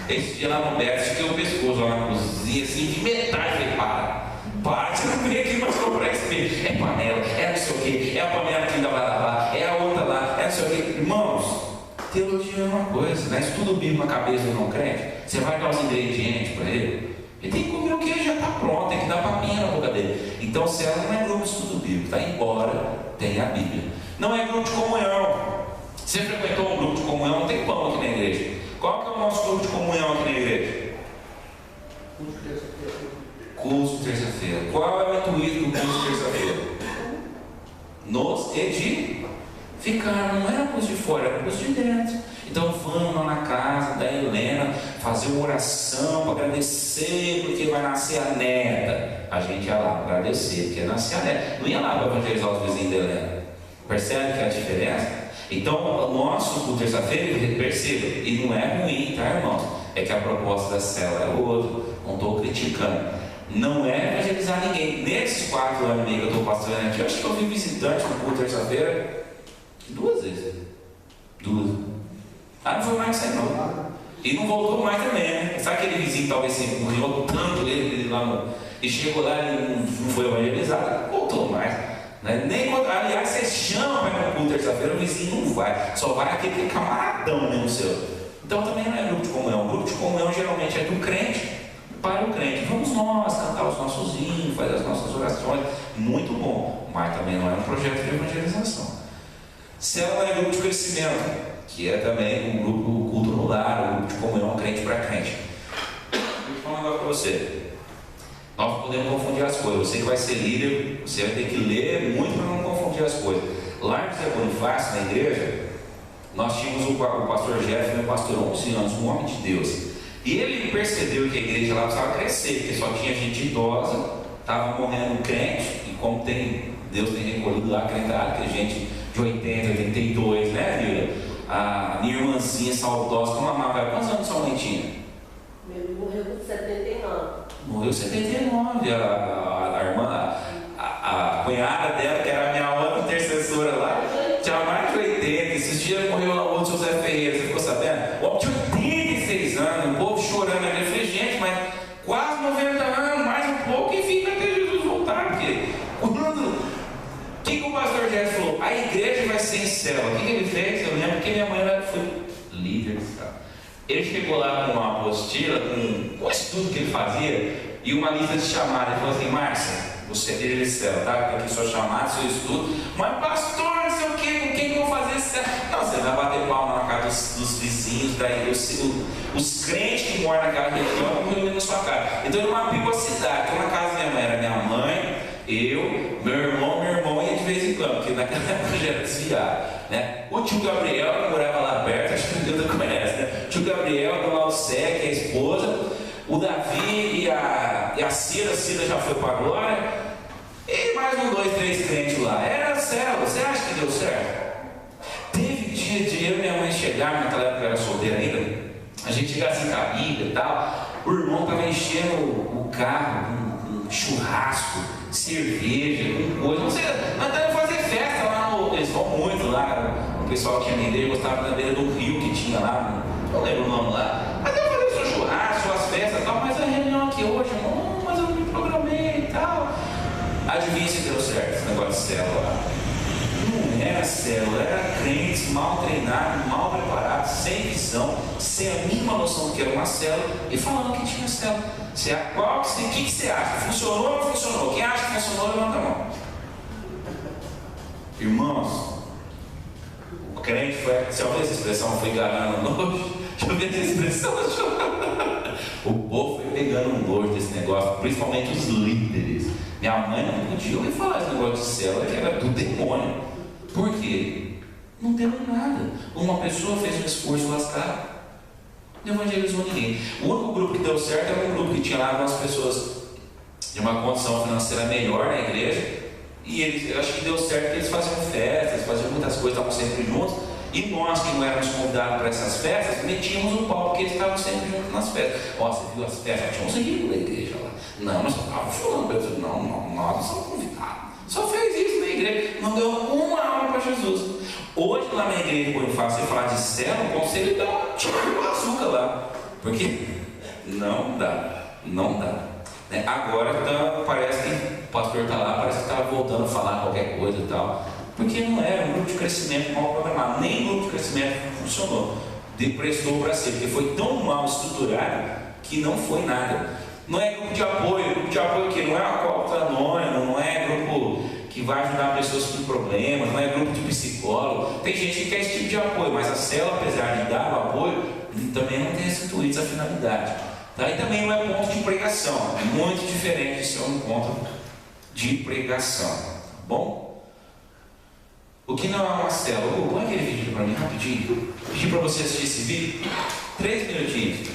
Esse dia lá no Beto, fiquei o pescoço lá na cozinha, assim, de metade. Falei, para, você não veio aqui mais comprar esse peixe. É panela, é não sei o que, é a panela que ainda vai lavar, é a outra lá, é não sei o que. Irmãos, teologia é uma coisa, né? Estuda o bíblico na cabeça do não crente, você vai dar os ingredientes para ele, ele tem que comer o que ele já está pronto, tem que dar papinha na boca dele. Então, célula não é grupo de estudo bíblico, está embora, tem a Bíblia. Não é grupo de comunhão. Você frequentou um grupo de comunhão, não tem pão aqui na igreja. Qual que é o nosso grupo de comunhão aqui na igreja? Curso de terça-feira. Qual é o intuito do curso de terça-feira? Nos edificar. Não era curso de fora, era curso de dentro. Então vamos lá na casa da Helena fazer uma oração para agradecer porque vai nascer a neta. A gente ia lá para agradecer porque ia nascer a neta. Não ia lá para evangelizar os vizinhos da Helena. Percebe que é a diferença? Então, o nosso por terça-feira, perceba, e não é ruim, tá, irmãos? É que a proposta da célula é outra, não estou criticando. Não é evangelizar ninguém. Nesses 4 anos e meio que eu estou pastoreando aqui, eu acho que eu fui visitante no culto terça-feira 2 vezes. 2. Não foi mais que isso aí, não. E não voltou mais também, né? Sabe aquele vizinho que talvez se empurrou tanto ele lá no... E chegou lá e não foi evangelizado, não voltou mais. Nem quando, aliás, você chama para ir no culto terça-feira, o vizinho não vai, só vai aquele camaradão mesmo seu. Então também não é grupo de comunhão. O grupo de comunhão geralmente é do crente para o crente. Vamos nós cantar os nossos hinos, fazer as nossas orações, muito bom, mas também não é um projeto de evangelização. Célula é grupo de crescimento, que é também um grupo culto no lar, um grupo de comunhão crente para crente. Vou falar agora para você. Nós podemos confundir as coisas. Você que vai ser líder, você vai ter que ler muito para não confundir as coisas. Lá em José Bonifácio, na igreja, nós tínhamos o pastor Jeff, meu pastor, 11 anos, um homem de Deus. E ele percebeu que a igreja lá precisava crescer, porque só tinha gente idosa, estava morrendo crente, e como Deus tem recolhido lá, crentado, que é gente de 80, 82, né, filha? A minha irmãzinha saudosa, como amava, quantos anos sua mãe tinha?
Meu irmão morreu com 79.
Morreu 79, a irmã, a cunhada dela, que era a minha outra intercessora lá, tinha mais de 80. Esses dias morreu lá o outro José Ferreira, você ficou sabendo? O homem tinha 86 anos, o povo chorando aqui. Eu falei, gente, mas quase 90 anos, mais um pouco e fica até Jesus voltar. Porque quando. O que o pastor Jéssica falou? A igreja vai ser em célula. O que ele fez? Eu lembro que minha mãe foi líder de célula. Ele chegou lá com uma apostila, com o estudo que ele fazia e uma lista de chamadas. Ele falou assim: Márcia, você é líder de célula, tá? Porque aqui sua chamada, seu estudo. Mas pastor, não sei o quê, com quem que eu vou fazer isso? Não, você vai bater palma na casa dos vizinhos, daí os crentes que moram naquela região vão reunir na sua casa. Então ele mapeou a cidade. Então na casa da minha mãe era minha mãe, eu, meu irmão ia de vez em quando, porque naquela época já era desviado. Né? O tio Gabriel, que morava lá perto, acho que o Deus conhece, né? O tio Gabriel, a dona Alcé, que é a esposa, o Davi e a Cira já foi para a glória, e mais 2, 3 crentes lá. Era célula. Você acha que deu certo? Teve dia de eu e minha mãe chegar, naquela época eu era solteira ainda, a gente chegar assim com a Bíblia e tal, o irmão estava enchendo o carro com churrasco, cerveja, com coisa, não sei, nós estamos fazer festa lá no. Eles vão muito lá, o pessoal que tinha na igreja gostava da beira do rio que tinha lá, não lembro o nome lá, mas eu fazer seu churrasco, suas festas e tal, mas a reunião aqui hoje, não, mas eu me programei e tal. Adivinha se deu certo esse negócio de célula lá? Não era célula, era crentes mal treinados, mal preparados, sem visão, sem a mínima noção do que era uma célula e falando que tinha célula. O que você acha? Funcionou ou não funcionou? Quem acha que funcionou, levanta a mão. Irmãos, o crente foi. Você ouviu essa expressão? Foi ganhando nojo? Deixa eu ver essa expressão. O povo foi pegando um nojo desse negócio, principalmente os líderes. Minha mãe não podia ouvir falar esse negócio de célula, que era do demônio. Por quê? Não deu nada. Uma pessoa fez um esforço lascado. Não evangelizou ninguém. O único grupo que deu certo era um grupo que tinha lá algumas pessoas de uma condição financeira melhor na igreja. E eles, eu acho que deu certo porque eles faziam festas, faziam muitas coisas, estavam sempre juntos. E nós que não éramos convidados para essas festas, metíamos o pau, porque eles estavam sempre juntos nas festas. Ó, você viu as festas? Tinha uns amigos da igreja lá. Não, nós estávamos falando. Eu disse, não, nós não somos convidados. Só fez isso na igreja, não deu uma aula para Jesus. Hoje lá na igreja, quando você falar de célula, o conselho dá um tiro de açúcar lá. Porque não dá. Né? Agora parece que o pastor está lá, parece que está voltando a falar qualquer coisa e tal. Porque não era um grupo de crescimento mal programado, nem grupo de crescimento funcionou. Prestou para ser, porque foi tão mal estruturado que não foi nada. Não é grupo de apoio que não é uma copa anônima, não é grupo que vai ajudar pessoas com problemas, não é grupo de psicólogo. Tem gente que quer esse tipo de apoio, mas a célula, apesar de dar o apoio, também não tem restituído essa finalidade. Tá? E também não é ponto de pregação, é muito diferente de ser um encontro de pregação. Tá bom? O que não é uma célula? Põe aquele vídeo para mim rapidinho. Vou pedir para você assistir esse vídeo, 3 minutinhos.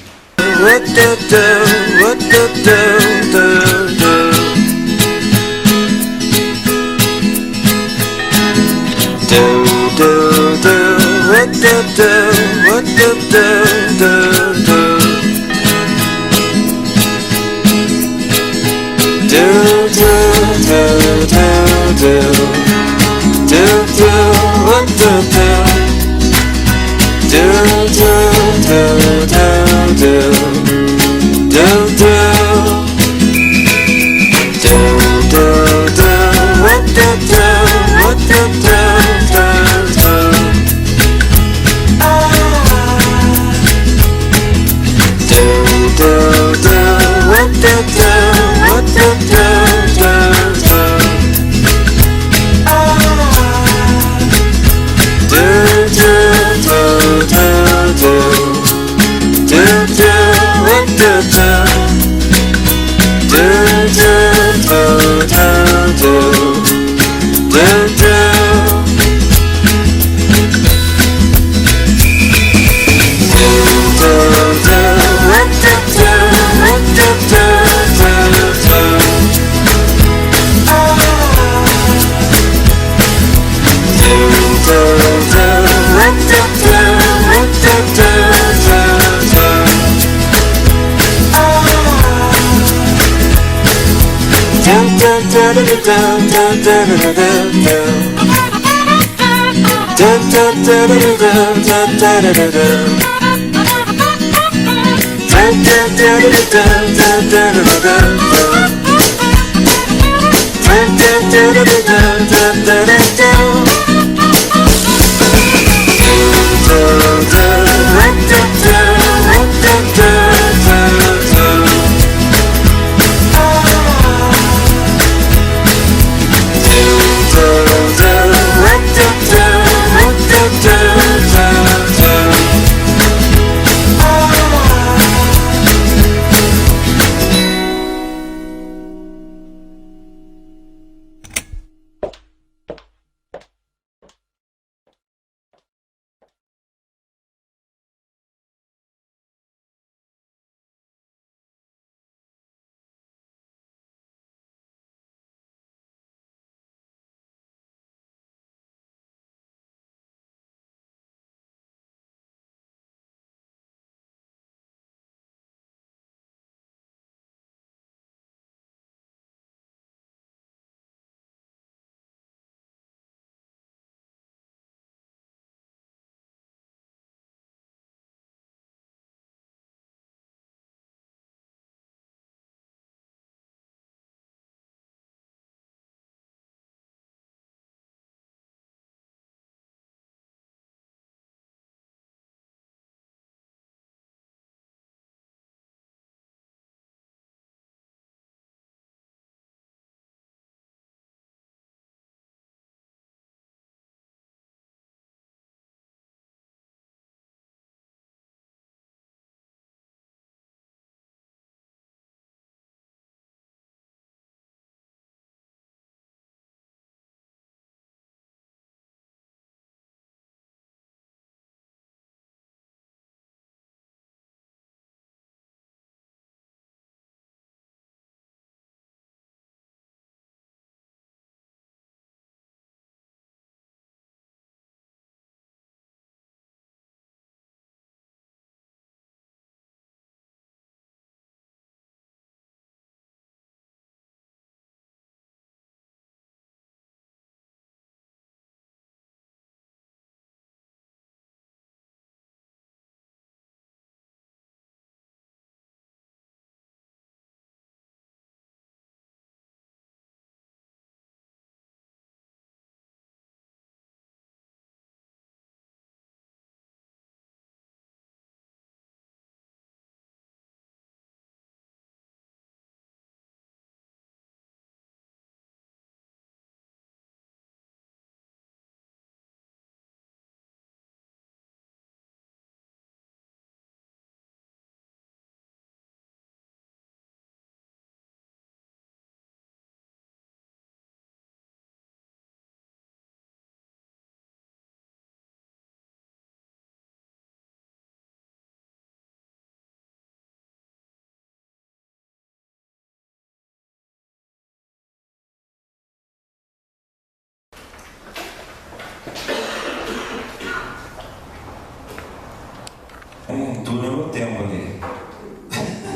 tudo no tempo ali.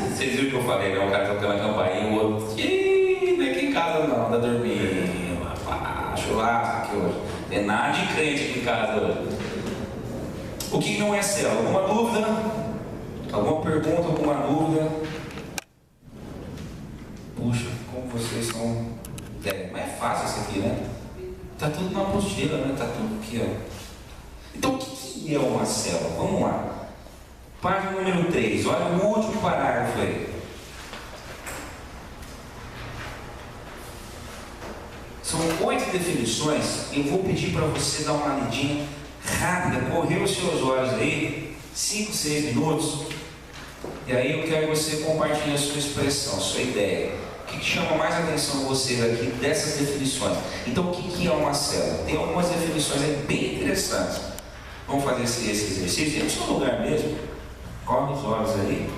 Vocês viram o que eu falei, né? O cara tocando a campainha e o outro, ih, não é aqui em casa não, anda dormindo, rapaz, churrasco aqui hoje. Tem nada de crente aqui em casa hoje. O que não é célula? Alguma dúvida? Alguma pergunta, alguma dúvida? Puxa, como vocês são... mas é fácil isso aqui, né? Tá tudo na apostila, né? Tá tudo aqui, ó. Então, o que é uma célula? Vamos lá. Página número 3, olha o último parágrafo aí. São 8 definições. Eu vou pedir para você dar uma lidinha rápida, correr os seus olhos aí, 5, 6 minutos. E aí eu quero que você compartilhe a sua expressão, a sua ideia. O que chama mais atenção de vocês aqui dessas definições? Então, o que é uma célula? Tem algumas definições aí bem interessantes. Vamos fazer esse exercício? Tem no seu lugar mesmo? Corre os olhos aí.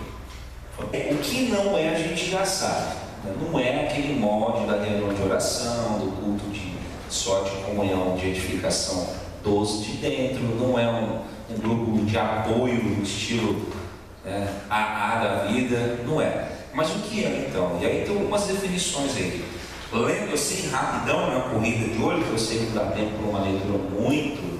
O que não é, a gente já sabe. Não é aquele molde da reunião de oração, do culto de sorte, comunhão, de edificação dos de dentro. Não é um grupo de apoio, estilo AA da vida. Não é. Mas o que é então? E aí tem algumas definições aí. Lendo assim, rapidão, na corrida de olho, que eu sei que dá tempo para uma leitura muito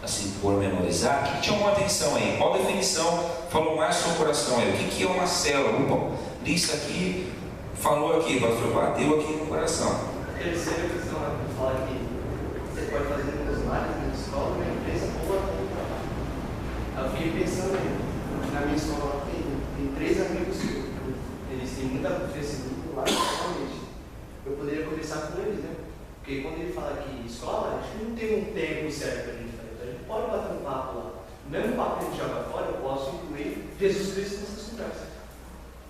assim, pormenorizar, que chama atenção aí? Qual definição falou mais no seu coração aí? O que é uma célula? Bom, isso aqui, falou aqui, pastor, bateu aqui no coração.
A terceira questão que fala que você pode fazer nos lares, na escola, na empresa ou até no trabalho. Eu fiquei pensando na minha escola, tem 3 amigos que eles têm muita Facebook lá, realmente. Eu poderia conversar com eles, né? Porque quando ele fala que escola, acho que não tem um tempo certo para a gente fazer. Então a gente pode bater um papo lá. O mesmo papo que a gente joga fora, eu posso incluir Jesus Cristo nessas conversas.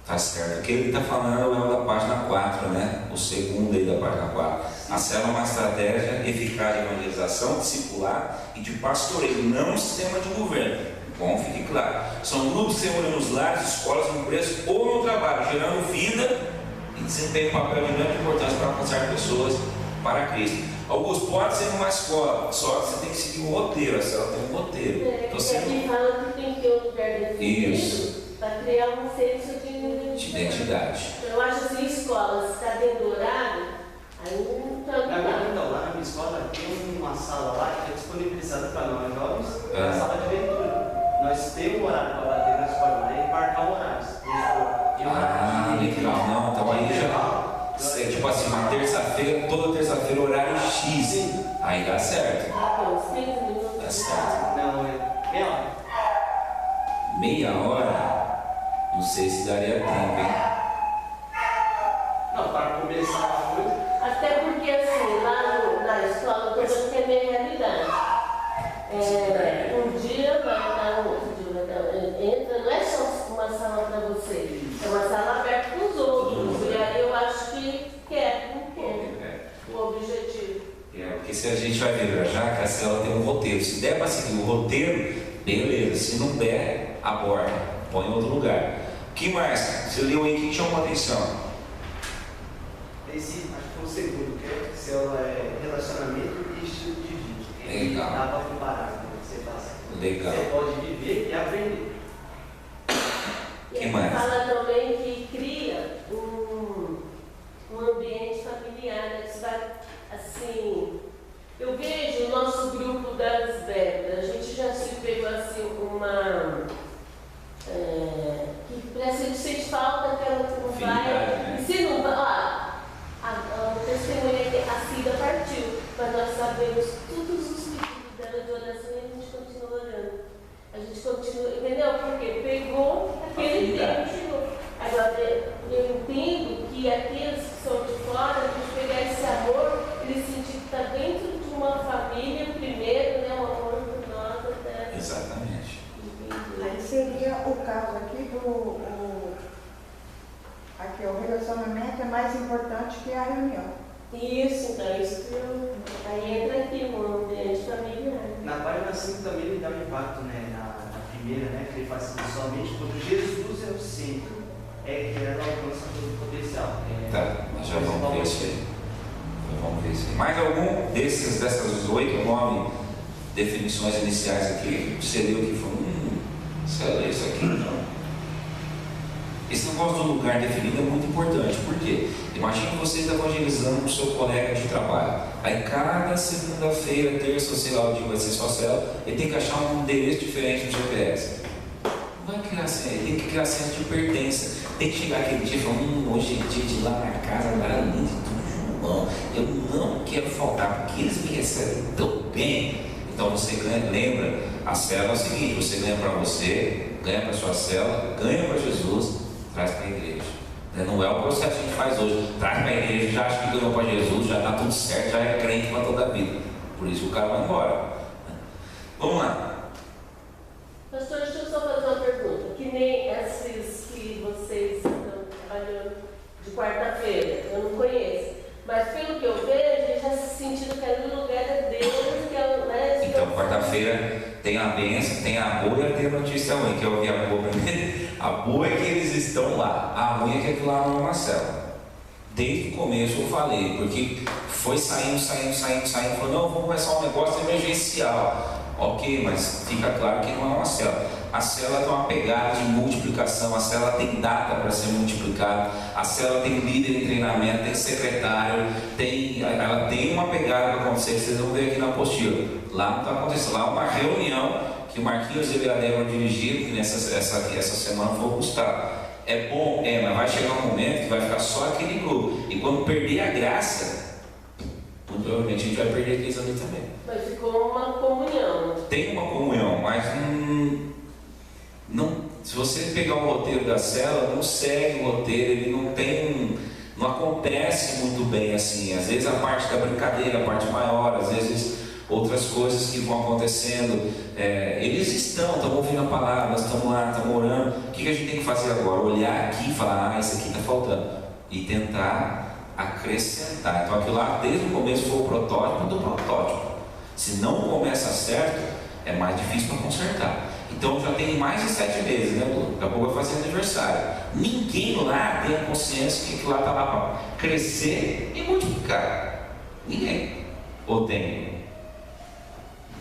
Tá certo. O que ele está falando é o da página 4, né? O segundo aí da página 4. A célula é uma estratégia eficaz de evangelização, discipular e de pastoreio, não um sistema de governo. Bom, fique claro. São grupos que se reúnem nos lares, escolas, empresas ou no trabalho, gerando vida e desempenham um papel de grande importância para alcançar pessoas para Cristo. Augusto, pode ser numa escola, só que você tem que seguir um roteiro, a célula tem um roteiro.
Então, você aqui fala que tem que ter um lugar definido para criar um senso de
identidade.
Eu acho assim, escola, se está dentro do horário, aí não está.
Então, lá na minha escola tem uma sala lá que é disponibilizada para nós jovens, é a sala de leitura. Nós temos um horário para bater na escola e marcar horários.
Legal. Não, então aí já. Tipo assim, uma terça-feira, toda terça-feira, horário X.
Sim.
Aí dá certo.
Uns 15 minutos.
Dá certo.
Não, é meia hora.
Meia hora? Não sei se daria tempo, hein?
Não, para começar a coisa.
Até porque, assim, lá na escola, eu estou falando que é minha realidade. Um dia vai estar no outro dia, vai estar. Entra, não é só uma sala para você, é uma sala aberta para os outros. E aí eu acho que quer o objetivo.
Porque se a gente vai ver já que a célula tem um roteiro, se der para seguir o roteiro, beleza. Se não der, aborda, põe em outro lugar. O que mais? Você leu aí que chamou a atenção?
Esse, acho que foi o segundo, que é célula é relacionamento e estilo de vida.
Legal.
Dá para comparar, né? Você passa.
Legal.
Você pode viver e aprender.
E
Que mais?
fala também que cria um ambiente familiar, né? Que vai, assim, eu vejo o nosso grupo das bebas, a gente já se pegou assim que parece que sente falta que ela não vai,
né?
e se não vai, o testemunho é que a Cida partiu, mas nós sabemos todos os pedidos dela de oração e a gente continua orando. A gente continua, entendeu? Porque pegou aquele tempo. Agora, eu entendo que aqueles que são de fora, a gente pegar esse amor, ele sentir que está dentro de uma família primeiro, né? O amor por nós até.
Exatamente.
Aí seria o caso aqui aqui o relacionamento é mais importante que a reunião.
Isso, então, isso que aí entra aqui no ambiente familiar.
Na página 5 também ele dá um impacto, né? Na primeira, né? Que ele faz assim, somente quando Jesus é o centro, é que ela alcança todo o potencial.
Tá, mas já vamos ver isso aí. Vamos ver isso aí. Mais algum dessas 8 ou 9 definições iniciais aqui? Você leu que foi Você vai ler isso aqui? Não. Esse negócio do lugar definido é muito importante. Por quê? Imagine você evangelizando com o seu colega de trabalho. Aí cada segunda-feira, terça, sei lá, o dia vai ser sua célula, ele tem que achar um endereço diferente no GPS. Não vai criar senso, ele tem que criar senso de pertença. Tem que chegar aquele dia e falar, hoje é dia de ir lá na casa da Aline do João. Eu não quero faltar, porque eles me recebem tão bem. Então você ganha, lembra, a célula é o seguinte, você ganha para você, ganha para sua célula, ganha para Jesus, traz para a igreja. Não é o processo que a gente faz hoje. Traz para a igreja, já acha que ganhou para Jesus, já está tudo certo, já é crente para toda a vida. Por isso o cara vai embora. Vamos lá.
Pastor, deixa eu só fazer uma pergunta. Que nem esses que vocês estão trabalhando de quarta-feira, eu não conheço. Mas pelo que eu vejo, eles já se sentindo que ali no lugar é Deus, que é, né?
Então, quarta-feira tem a bênção, tem a boa e tem a notícia ruim. Que eu ouvi a boa primeiro. A boa é que eles estão lá. A ruim é que aquilo lá não é uma célula. Desde o começo eu falei, porque foi saindo. Falou, não, vamos começar um negócio emergencial. Ok, mas fica claro que não é uma célula. A célula tem uma pegada de multiplicação, a célula tem data para ser multiplicada, a célula tem líder em treinamento, tem secretário, ela tem uma pegada para acontecer. Vocês vão ver aqui na apostila. Lá não está acontecendo, lá é uma reunião que o Marquinhos e a Débora dirigiram, que essa semana foi o Gustavo. É bom, mas vai chegar um momento que vai ficar só aquele grupo. E quando perder a graça, muito provavelmente a gente vai perder aqueles ali também.
Mas ficou uma comunhão.
Tem uma comunhão, mas não, se você pegar o roteiro da célula, não segue o roteiro, ele não acontece muito bem assim. Às vezes a parte da brincadeira, a parte maior, às vezes outras coisas que vão acontecendo. Eles estão ouvindo a palavra, nós estamos lá, estamos orando. O que a gente tem que fazer agora? Olhar aqui e falar, isso aqui está faltando. E tentar acrescentar. Então aquilo lá, desde o começo, foi o protótipo do protótipo. Se não começa certo, é mais difícil para consertar. Então já tem mais de 7 meses, né, Lu? Daqui a pouco vai fazer aniversário. Ninguém lá tem a consciência que aquilo lá está lá para crescer e multiplicar. Ninguém. Ou tem?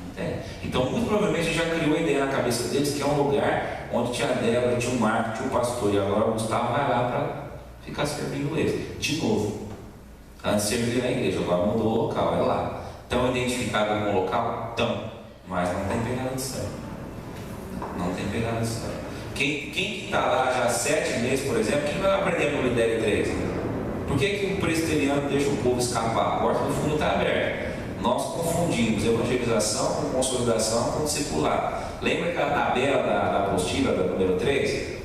Não tem. Então, muito provavelmente já criou a ideia na cabeça deles que é um lugar onde tinha a Débora, tinha o Marco, tinha o pastor, e agora o Gustavo vai lá para ficar servindo eles. De novo. Antes servia na igreja, agora mudou o local, é lá. Estão identificados com o local? Estão. Mas não tem pegada de céu. Não tem pegada de céu. Quem está lá já há 7 meses, por exemplo, quem vai aprender no Lidério 3? Por que o presbiteriano deixa o povo escapar? A porta do fundo está aberta. Nós confundimos evangelização com consolidação com discipulado. Lembra aquela tabela da apostila, da número 3?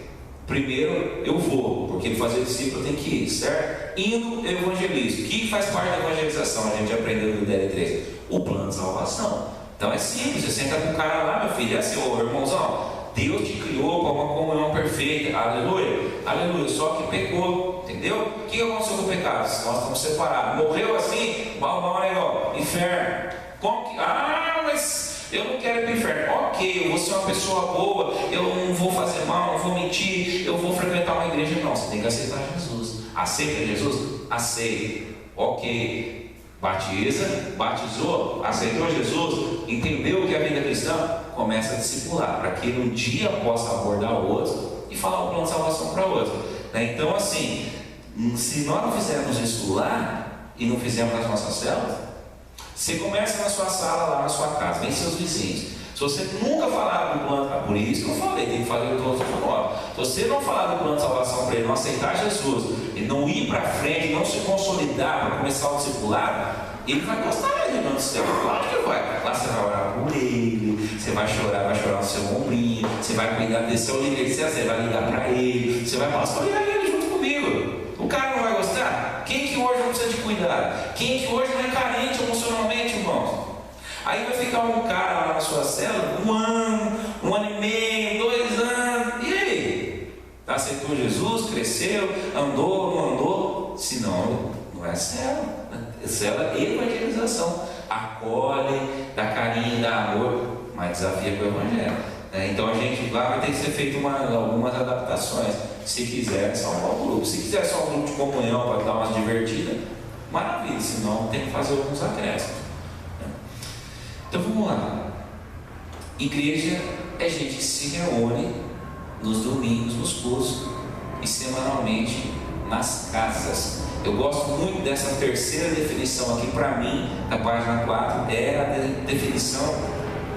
Primeiro eu vou, porque fazer discípulo tem que ir, certo? Indo eu evangelizo. O que faz parte da evangelização? A gente aprendeu no Lidério 3. O plano de salvação. Então é simples, você senta com o cara lá, meu filho, é assim, ô irmãozão, Deus te criou para uma comunhão perfeita, aleluia, aleluia, só que pecou, entendeu? O que aconteceu com o pecado? Nós estamos separados, morreu assim, uma hora aí, ó, inferno. Como que? Mas eu não quero ir para o inferno. Ok, eu vou ser uma pessoa boa, eu não vou fazer mal, não vou mentir, eu vou frequentar uma igreja. Não, você tem que aceitar Jesus. Aceita Jesus? Aceita. Ok. Batiza, batizou, aceitou Jesus, entendeu o que é a vida cristã, começa a discipular, para que um dia possa abordar o outro e falar o plano de salvação para o outro. Então, assim, se nós não fizermos isso lá e não fizermos nas nossas células, você começa na sua sala, lá na sua casa, vem seus vizinhos. Se você nunca falar do plano, por isso que eu falei, tem que fazer o outro falar. Se você não falar do plano de salvação para ele, não aceitar Jesus, e não ir para frente, não se consolidar para começar o discipulado, ele vai gostar mais do céu. Claro que vai. Lá você vai orar por ele, você vai chorar no seu ombrinho, você vai cuidar desse seu líder, você vai ligar para ele, você vai pastorear ele junto comigo. O cara não vai gostar? Quem que hoje não precisa de cuidado? Quem que hoje não é carente emocionalmente, irmãos? Aí vai ficar um cara lá na sua célula, 1 ano, 1 ano e meio, 2 anos, e aí? Aceitou Jesus, cresceu, andou, não andou? Se não é célula. Célula é evangelização. Acolhe, dá carinho, dá amor, mas desafia com o evangelho. Então a gente lá vai ter que ser feito algumas adaptações. Se quiser, só um grupo. Se quiser só um grupo de comunhão para dar umas divertidas, maravilha. Senão tem que fazer alguns acréscimos. Então vamos lá. Igreja é gente que se reúne nos domingos, nos cultos e semanalmente nas casas. Eu gosto muito dessa terceira definição aqui, para mim, na página 4, é a definição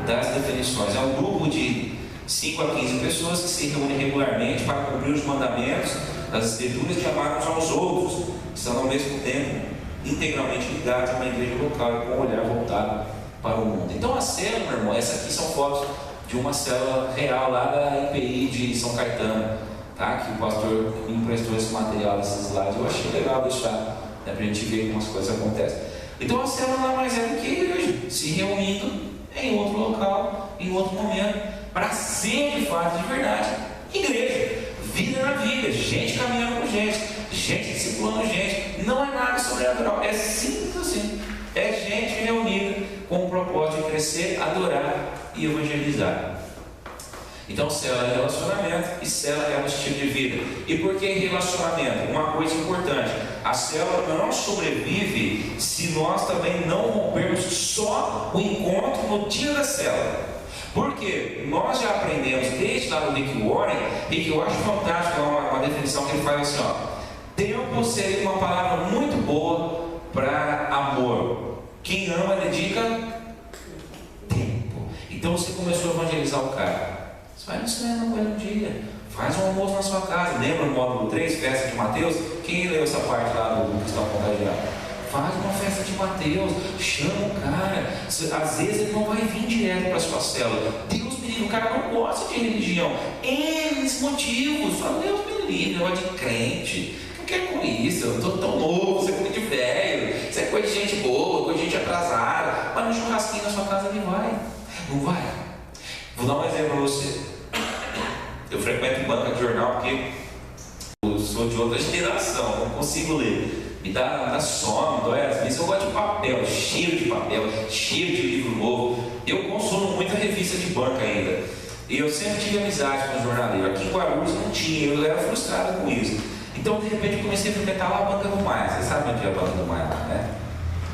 das definições. É um grupo de 5 a 15 pessoas que se reúnem regularmente para cumprir os mandamentos das Escrituras de amar uns aos outros, que estão ao mesmo tempo integralmente ligados a uma igreja local e com o olhar voltado para o mundo. Então a célula, meu irmão, essa aqui são fotos de uma célula real lá da IPI de São Caetano, tá? Que o pastor me emprestou esse material, esses slides. Eu achei legal deixar, né, para a gente ver como as coisas acontecem. Então a célula nada mais é do que a igreja se reunindo em outro local, em outro momento, para ser de fato, de verdade, igreja, vida na vida, gente caminhando com gente discipulando gente. Não é nada sobrenatural, é simples assim. É gente reunida com o propósito de crescer, adorar e evangelizar. Então, célula é relacionamento e célula é um estilo de vida. E por que relacionamento? Uma coisa importante: a célula não sobrevive se nós também não rompermos só o encontro no dia da célula. Porque nós já aprendemos desde lá do Rick Warren, e que eu acho fantástico, uma definição que ele faz assim, ó: tempo seria uma palavra muito boa para amor. Quem ama dedica tempo. Então você começou a evangelizar o cara. Você vai no cinema com ele um dia, faz um almoço na sua casa. Lembra o módulo 3, festa de Mateus? Quem leu essa parte lá do Cristão Contagiado? Faz uma festa de Mateus, chama o cara. Às vezes ele não vai vir direto para a sua célula. Deus me livre, o cara não gosta de religião. N motivos. Fala, Deus me livre, negócio de crente. Não quero com isso, eu estou tão novo, você é coisa de velho, você é coisa de gente boa, coisa de gente atrasada. Mas no churrasquinho na sua casa ele vai. Não vai? Vou dar um exemplo para você. Eu frequento banca de jornal porque eu sou de outra geração, não consigo ler. Me dá sono, dói às vezes. Eu gosto de papel, cheio de papel, cheio de livro novo. Eu consumo muita revista de banca ainda. E eu sempre tive amizade com o jornaleiro. Aqui em Guarulhos não tinha, eu era frustrado com isso. Então, de repente, eu comecei a frequentar lá a banca do Maia. Você sabe onde é a banca do Maia lá, né?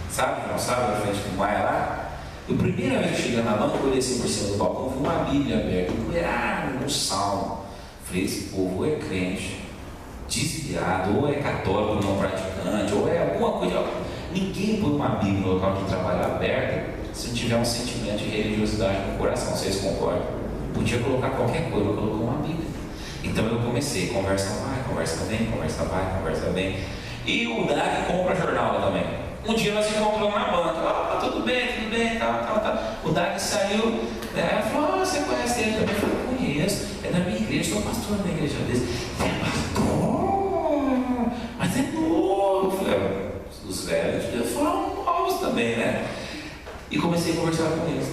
Sabe? Não sabe? Na frente do Maia lá? A primeira vez que eu cheguei na banca, eu olhei assim por cima do balcão, vi uma Bíblia aberta. Eu falei, um salmo. Falei, esse povo é crente, desviado, ou é católico não praticante, ou é alguma coisa. Ninguém põe uma Bíblia no local de trabalho aberta se não tiver um sentimento de religiosidade no coração. Vocês concordam? Podia colocar qualquer coisa, eu colocou uma Bíblia. Então eu comecei, conversa vai, conversa vem, conversa vai, conversa vem. E o Dag compra jornal lá também. Um dia nós encontramos na banca, tudo bem, tal. O Dag saiu, né, falou, você conhece ele também? Eu falei, conheço, é da minha igreja, sou pastor da igreja dele. É pastor, mas é novo. Eu falei, os velhos foram novos também, né? E comecei a conversar com eles.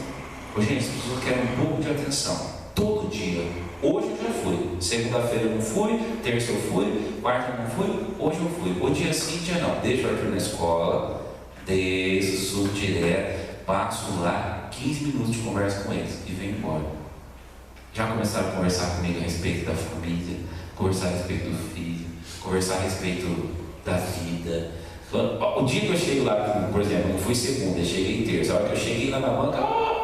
Gente, as pessoas querem um pouco de atenção. Todo dia. Hoje eu já fui. Segunda-feira eu não fui, terça eu fui, quarta eu não fui, hoje eu fui. O dia sim, dia não. Deixo o Arthur na escola, desço direto, passo lá, 15 minutos de conversa com eles e venho embora. Já começaram a conversar comigo a respeito da família, conversar a respeito do filho, conversar a respeito da vida. O dia que eu chego lá, por exemplo, não fui segunda, eu cheguei terça. A hora que eu cheguei lá na banca,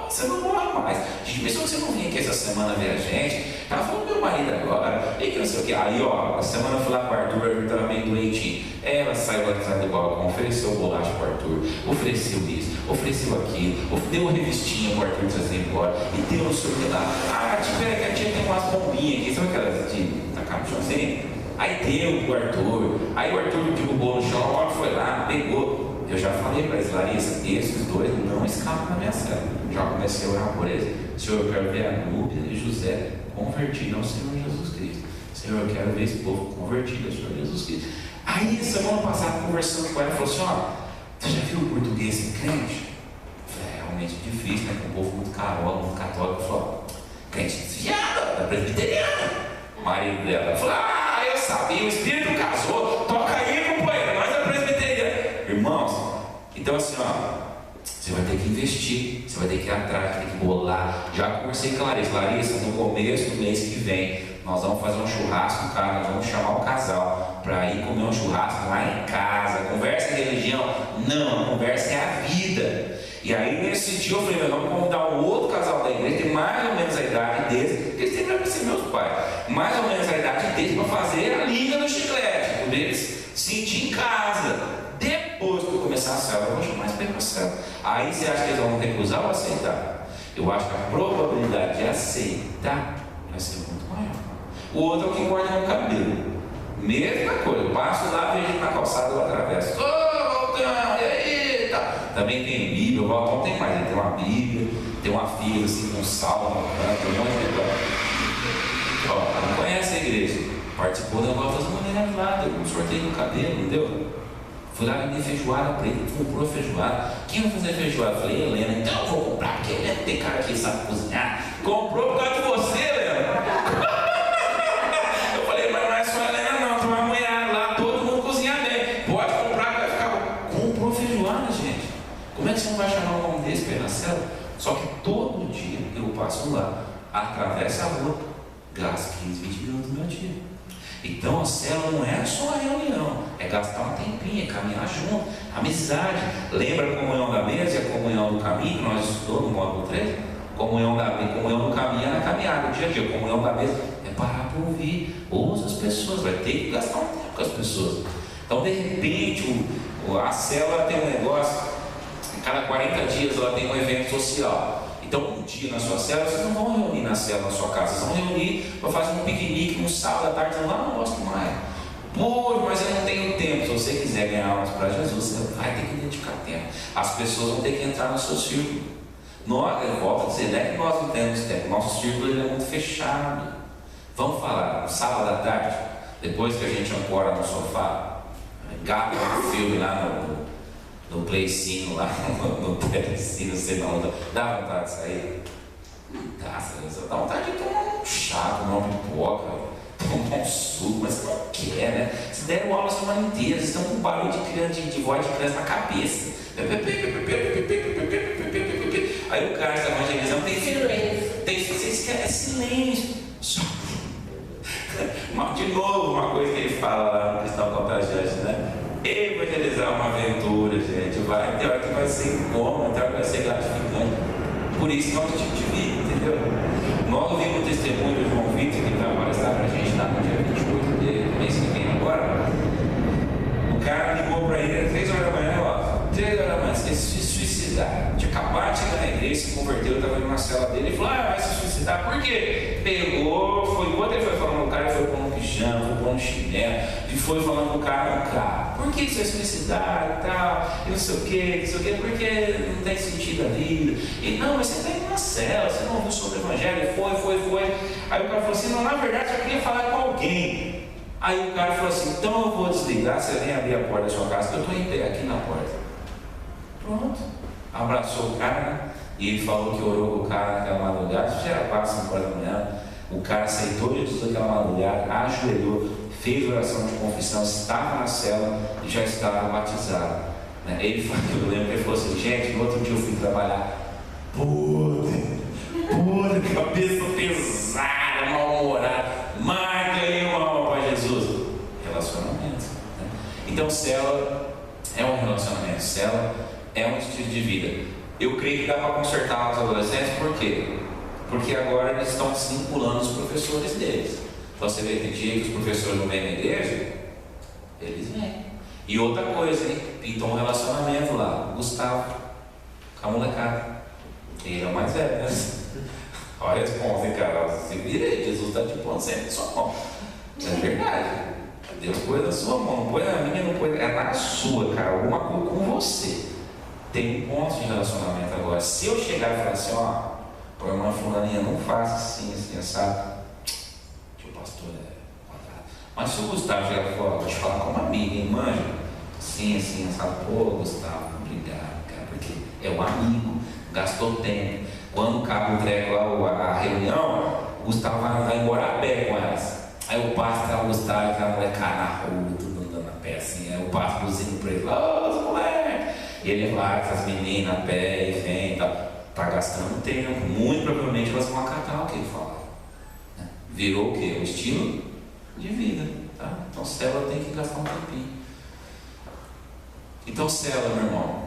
você não morre mais. Gente, pensou que você não vinha aqui essa semana ver a gente? Tava falando do meu marido agora, e que não sei o que. Aí, a semana eu fui lá com o Arthur, ele estava meio doentinho. Ela saiu lá do balcão, ofereceu bolacha para o Arthur, ofereceu isso, ofereceu aquilo, deu uma revistinha para o Arthur trazer embora, e deu não sei o que lá. Peraí, que a tia tem umas bombinhas aqui, sabe aquelas de tacar no chãozinho? Aí deu pro Arthur, aí o Arthur derrubou no chão, foi lá, pegou. Eu já falei para eles, Larissa, esses dois não escapam da minha cela. Já comecei a orar por eles. Senhor, eu quero ver a Núbia e José convertido ao Senhor Jesus Cristo. Senhor, eu quero ver esse povo convertido ao Senhor Jesus Cristo. Aí, semana passada, conversando com ela, falou assim, você já viu o português em crente? Eu falei, é realmente difícil, né? Com um povo muito carola, muito católico. Falou, crente desviada, da presbiteriana. O marido dela falou, eu sabia, o Espírito casou, toca aí, companheiro, nós é presbiteriano. Irmãos, então assim, você vai ter que investir, você vai ter que ir atrás, tem que bolar. Já conversei com a Larissa, no começo do mês que vem, nós vamos fazer um churrasco, cara, nós vamos chamar o casal. para ir comer um churrasco lá em casa. A conversa é religião? Não, a conversa é a vida. E aí nesse dia eu falei, vamos convidar um outro casal da igreja, tem mais ou menos a idade deles, porque eles têm para ser meus pais, mais ou menos a idade deles, para fazer a liga do chiclete, para eles sentir em casa. Depois que eu começar a célula, eu vou chamar eles para ir para a célula. Aí você acha que eles vão recusar ou aceitar? Eu acho que a probabilidade de aceitar vai ser muito maior. O outro é o que guarda no cabelo. Mesma coisa, eu passo lá, vejo na calçada, eu atravesso. Ô, Valtão, e aí? Tá. Também tem Bíblia, o Valtão tem mais, ele tem uma Bíblia, tem uma filha assim, com um salmo, tem um monte de coisa. Ó, não conhece a igreja, participou da volta das mulheres lá, deu um sorteio no cabelo, entendeu? Fui lá vender feijoada pra ele, comprou feijoada. Quem vai fazer feijoada? Eu falei, Helena, então eu vou comprar, porque Helena tem cara que sabe cozinhar. Comprou por causa de você, Helena. Eu falei, mas não é só a Helena não, tem uma mulher lá, todo mundo cozinha bem. Pode comprar, vai ficar. Comprou feijoada, gente. Como é que você não vai chamar o nome desse para ir na célula? Só que todo dia eu passo lá, atravesso a rua, gasto 15, 20 minutos do meu dia. Então a célula não é só a reunião, é gastar um tempinho, é caminhar junto, amizade. Lembra a comunhão da mesa e a comunhão do caminho, que nós estudamos no módulo 3? Comunhão do caminho é na caminhada, no dia a dia. Comunhão da mesa é parar para ouvir, ouça as pessoas, vai ter que gastar um tempo com as pessoas. Então de repente a célula tem um negócio, cada 40 dias ela tem um evento social. Então, um dia na sua célula, vocês não vão reunir na célula na sua casa, vocês vão reunir para fazer um piquenique no sábado à tarde. Lá não gosto mais. Pô, mas eu não tenho tempo. Se você quiser ganhar almas para Jesus, você vai ter que dedicar tempo. As pessoas vão ter que entrar no seu círculo. Eu volto a dizer, não é que nós não temos tempo, nosso círculo ele é muito fechado. Vamos falar, no sábado à tarde, depois que a gente ancora no sofá, gata no filme lá no playcino lá, no telecino, sei lá, dá vontade de sair? Não dá, você dá vontade de tomar um chá, tomar uma pipoca, tomar um suco, mas você não quer, né? Vocês deram aula a semana inteira, vocês estão com um barulho de voz de criança na cabeça. Aí o cara está evangelizando, tem silêncio. Vocês querem silêncio. Mas de novo, uma coisa que ele fala lá no Cristão Contagiante, né? Evangelizar é uma aventura, gente. Vai ter hora que vai ser incômodo, tem hora que vai ser gratificante. Por isso que é outro tipo de vida, entendeu? Nós ouvimos o testemunho do João Vitor, que vai aparecer para a gente lá no dia 28 de mês que vem agora. O cara ligou para ele às 3 horas da manhã, ó. 3 horas da manhã, ele se suicidar. Tinha acabado de chegar na igreja, se converteu, estava indo na cela dele e falou: vai se suicidar. Por quê? Pegou, foi enquanto ele foi falando com o cara, ele foi pôr um pijama, foi pôr um chinelo, e foi falando com o cara no carro. Por que você vai se suicidar e tal? E não sei o quê, porque não tem sentido a vida. E não, mas você está indo na cela, você não ouviu sobre o evangelho, foi. Aí o cara falou assim: não, na verdade eu queria falar com alguém. Aí o cara falou assim: então eu vou desligar, você vem abrir a porta da sua casa, que eu estou em pé aqui na porta. Pronto. Abraçou o cara e ele falou que orou com o cara naquela madrugada. Isso já era quase 5 horas da manhã. O cara aceitou Jesus naquela madrugada, ajoelhou, fez oração de confissão, estava na cela e já estava batizado. Ele falou, eu lembro que ele falou assim: gente, no outro dia eu fui trabalhar podre, cabeça pesada, mal-humorada, mas ganhei uma alma para Jesus. Relacionamento. Então, célula é um relacionamento, célula é um estilo de vida. Eu creio que dá para consertar os adolescentes, por quê? Porque agora eles estão desvinculando os professores deles. Então você vê, tem dia que os professores não vêm na igreja, eles vêm. E outra coisa, hein? Pintou um relacionamento lá, o Gustavo, com a molecada. Ele é o mais velho, né? Olha a resposta, hein, cara? Você vira aí, Jesus está te pondo sempre na sua mão. É verdade. Deus põe na sua mão, não põe na minha, não põe. É na sua, cara. Alguma coisa com você. Tem um ponto de relacionamento agora. Se eu chegar e falar assim: ó, pô, irmã fulaninha, não faça assim, sabe? Que o pastor é quadrado. Mas se o Gustavo chegar e falar: vou te falar como amigo, hein, manja? Assim, sabe? Pô, Gustavo, obrigado, cara, porque é um amigo, gastou tempo. Quando acaba o treco lá, a reunião, o Gustavo vai embora a pé com elas. Aí o pastor tá o Gustavo, aquela molecada na rua, tudo andando a pé assim. Aí o pastor cozinha pra ele: ô, os moleques! E ele vai com as meninas a pé e vem e tal. Está gastando tempo. Muito provavelmente elas vão acatar o que ele fala. Virou o quê? Um estilo de vida. Tá? Então célula tem que gastar um tempinho. Então célula, meu irmão,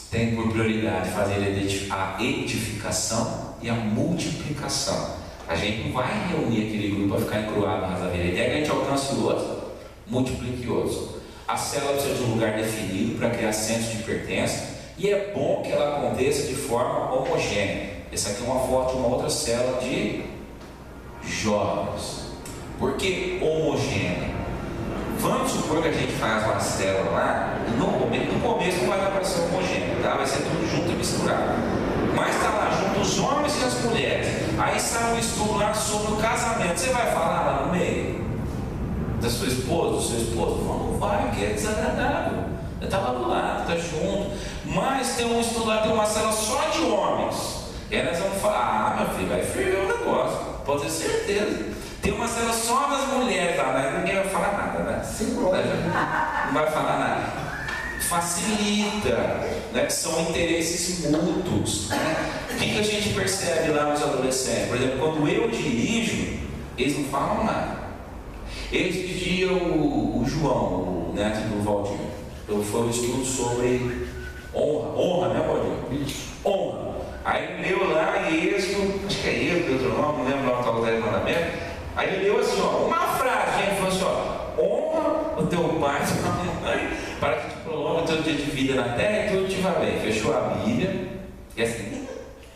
tem por prioridade fazer a edificação e a multiplicação. A gente não vai reunir aquele grupo para ficar encruado na casa da vida. A ideia é que a gente alcance o outro, multiplique outros. A célula precisa de um lugar definido para criar centros de pertença, e é bom que ela aconteça de forma homogênea. Essa aqui é uma foto de uma outra célula de jovens. Por que homogênea? Vamos supor que a gente faz uma célula lá, e no começo não vai aparecer homogêneo, tá? Vai ser tudo junto e misturado. Mas está lá junto os homens e as mulheres. Aí sai um estudo lá sobre o casamento. Você vai falar lá no meio da sua esposa, do seu esposo? Não vai, porque é desagradável. Eu estava do lado, está junto. Mas tem um estudo lá, tem uma célula só de homens. E aí nós vamos falar, meu filho, vai ferver o negócio, pode ter certeza. Tem uma célula só das mulheres lá, né? Ninguém vai falar nada, né? Não vai falar nada. Facilita, né? São interesses mútuos, né? O que a gente percebe lá nos adolescentes? Por exemplo, quando eu dirijo, eles não falam nada. Esse dia o João, o neto do Valdir, foi um estudo sobre honra, né, Valdir? Honra. Aí ele leu lá Êxodo, acho que é Êxodo, Deuteronômio, não lembro lá o tal do mandamento. Aí ele leu assim, ó, uma frase, ele falou assim, ó, honra o teu pai e tua mãe, para que te prolongue o teu dia de vida na terra e tudo te vá bem. Fechou a Bíblia, e assim,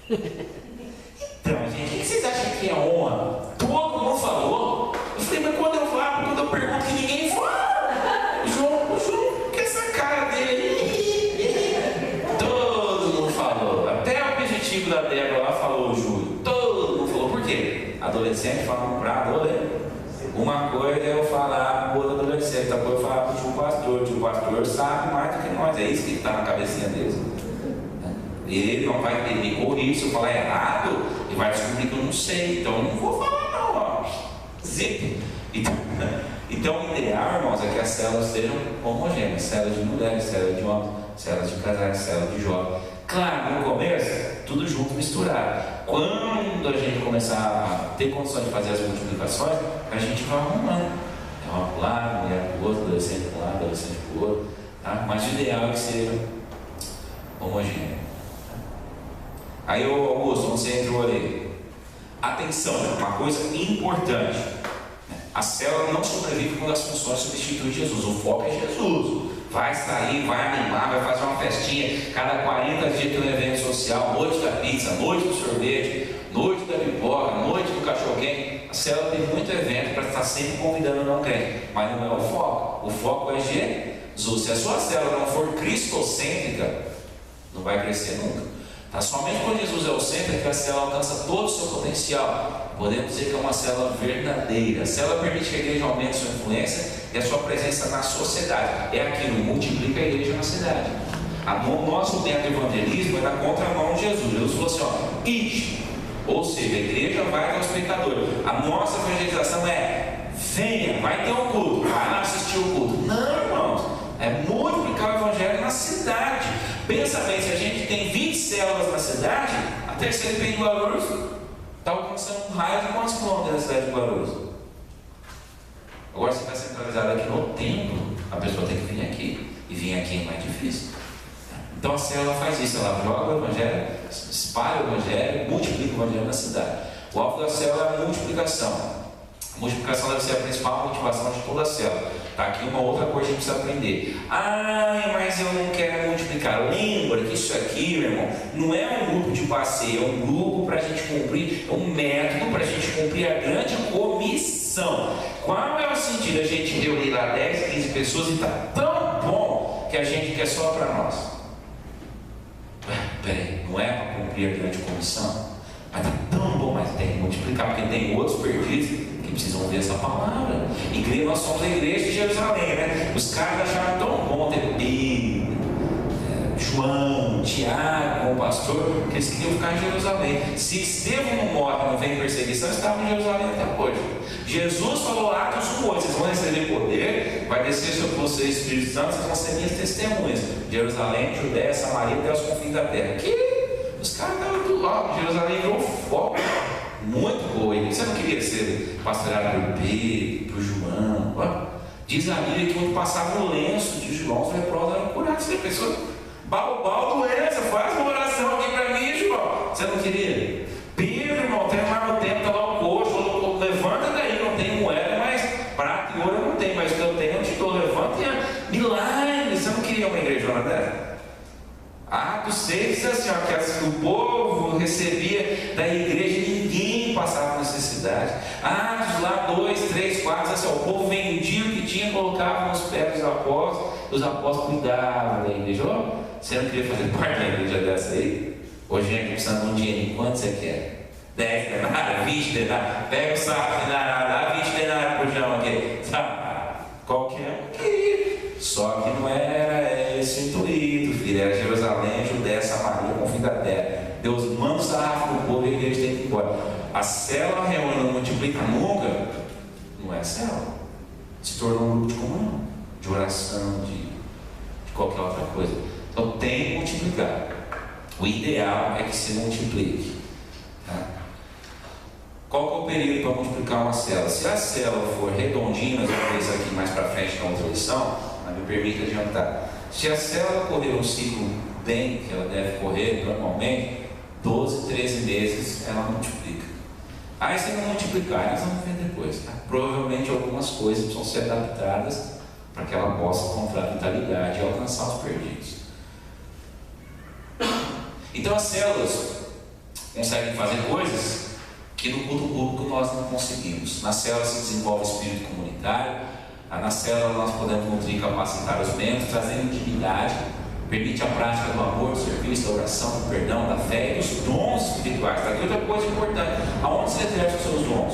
então, gente, o que vocês acham que é honra? Todo mundo falou. Eu falei, mas quando eu pergunto que ninguém fala, o João, que essa cara dele? Todo mundo falou, até o objetivo da Débora lá falou, o Júlio, todo mundo falou. Por quê? Adolescente falando para adolescente. Uma coisa é eu falar para o outro adolescente, outra coisa é eu falar para o tio pastor sabe mais do que nós, é isso que está na cabecinha deles. Ele não vai ter me corrigir, se eu falar errado, ele vai descobrir que eu não sei, então eu não vou falar não, ó. Zip. Então o ideal, irmãos, é que as células sejam homogêneas, células de mulheres, células de homens, células de casais, células de jovens. Claro, no começo, tudo junto, misturado. Quando a gente começar a ter condições de fazer as multiplicações, a gente vai arrumando. É uma para um lado, mulher para o outro, adolescente para um lado, adolescente para o outro. Tá? Mas o ideal é que seja homogêneo. Aí, Augusto, você entrou ali. Atenção, uma coisa importante. A célula não sobrevive quando as funções substituem Jesus. O foco é Jesus. Vai sair, vai animar, vai fazer uma festinha. Cada 40 dias tem um evento social. Noite da pizza, noite do sorvete, noite da pipoca, noite do cachorro-quente. A célula tem muito evento para estar sempre convidando o não crente. Mas não é o foco. O foco é Jesus. Se a sua célula não for cristocêntrica, não vai crescer nunca. Tá? Somente quando Jesus é o centro é que a célula alcança todo o seu potencial. Podemos dizer que é uma célula verdadeira. A célula permite que a igreja aumente sua influência e a sua presença na sociedade. É aquilo, multiplica a igreja na cidade. O nosso tempo de evangelismo é na contramão de Jesus. Jesus falou assim, ó, ide. Ou seja, a igreja vai aos pecadores. A nossa evangelização é, venha, vai ter um culto, vai lá assistir o culto. Não, irmãos, é multiplicar o evangelho na cidade. Pensa bem, se a gente tem 20 células na cidade, a terceira IP de Guarulhos está alcançando um raio de quantos quilômetros da cidade de Guarulhos? Agora você está centralizado aqui no templo, a pessoa tem que vir aqui, e vir aqui é mais difícil. Então a célula faz isso, ela joga o evangelho, espalha o evangelho, multiplica o evangelho na cidade. O alvo da célula é a multiplicação. A multiplicação deve ser a principal motivação de toda a célula. Está aqui uma outra coisa que a gente precisa aprender. Ai, mas eu não quero multiplicar. Lembra que isso aqui, meu irmão, não é um grupo de passeio, é um grupo para a gente cumprir, é um método para a gente cumprir a grande comissão. Qual é o sentido? A gente reunir lá 10, 15 pessoas e está tão bom que a gente quer só para nós. Peraí, não é para cumprir a grande comissão? Mas está tão bom, mas tem que multiplicar, porque tem outros perdidos que precisam ouvir essa palavra. Igreja, nós somos a igreja de Jerusalém, né? Os caras acharam tão bom ter Pedro, João, Tiago como pastor, que eles queriam ficar em Jerusalém. Se Estevão não morre, não vem perseguição, estavam em Jerusalém até hoje. Jesus falou lá que os vocês vão receber poder, vai descer sobre vocês o Espírito Santo, vocês vão ser minhas testemunhas. Jerusalém, Judéia, Samaria, até os confins da terra. Que os caras estavam do lado, Jerusalém virou foco. Muito boa a igreja correr. Você não queria ser pastoreado por Pedro, por João? Ó, diz a Bíblia que quando passava o lenço de João, os leprosos eram curados. Você pensou, balbal doença, faz uma oração aqui para mim, João. Você não queria? Pedro, irmão, tem lá no tempo, está lá o coxo, falou, levanta daí, não tem moeda, mas prata e ouro eu não tenho, mas o que eu tenho eu te dou, levanta e milagre. Você não queria uma igrejona dessa? Atos 6 diz assim, ó, que o povo recebia da igreja e ninguém passava necessidade. Atos lá 2, 3, 4 diz assim, ó, o povo vendia o que tinha, colocava nos pés dos apóstolos, os apóstolos cuidavam da igreja. Ó, você não queria fazer parte da igreja dessa aí? Hoje a gente precisa de um dinheiro, quanto você quer? 10 denários, 20 denários, pega o saco denário, dá 20 denários pro João aqui, sabe? Qualquer um queria. Só que não era esse o intuito, filho. Era Jerusalém, Judéia, Samaria, com o fim da terra. Deus manda o sarrafo no povo e a igreja tem que ir embora. A célula reúne, não multiplica nunca. Não é célula. Se tornou um grupo de comunhão, de oração, de qualquer outra coisa. Então tem que multiplicar. O ideal é que se multiplique. Tá? Qual que é o período para multiplicar uma célula? Se a célula for redondinha, nós vamos ver isso aqui mais para frente na outra lição, mas me permita adiantar. Se a célula correr um ciclo bem, que ela deve correr normalmente, 12, 13 meses ela multiplica. Aí se não multiplicar, nós vamos ver depois. Tá? Provavelmente algumas coisas precisam ser adaptadas para que ela possa encontrar vitalidade e alcançar os perdidos. Então as células conseguem fazer coisas que no culto público nós não conseguimos. Na célula se desenvolve o espírito comunitário, na célula nós podemos nutrir e capacitar os membros, trazendo intimidade, permite a prática do amor, do serviço, da oração, do perdão, da fé e dos dons espirituais. Aqui outra coisa importante, aonde você exerce os seus dons?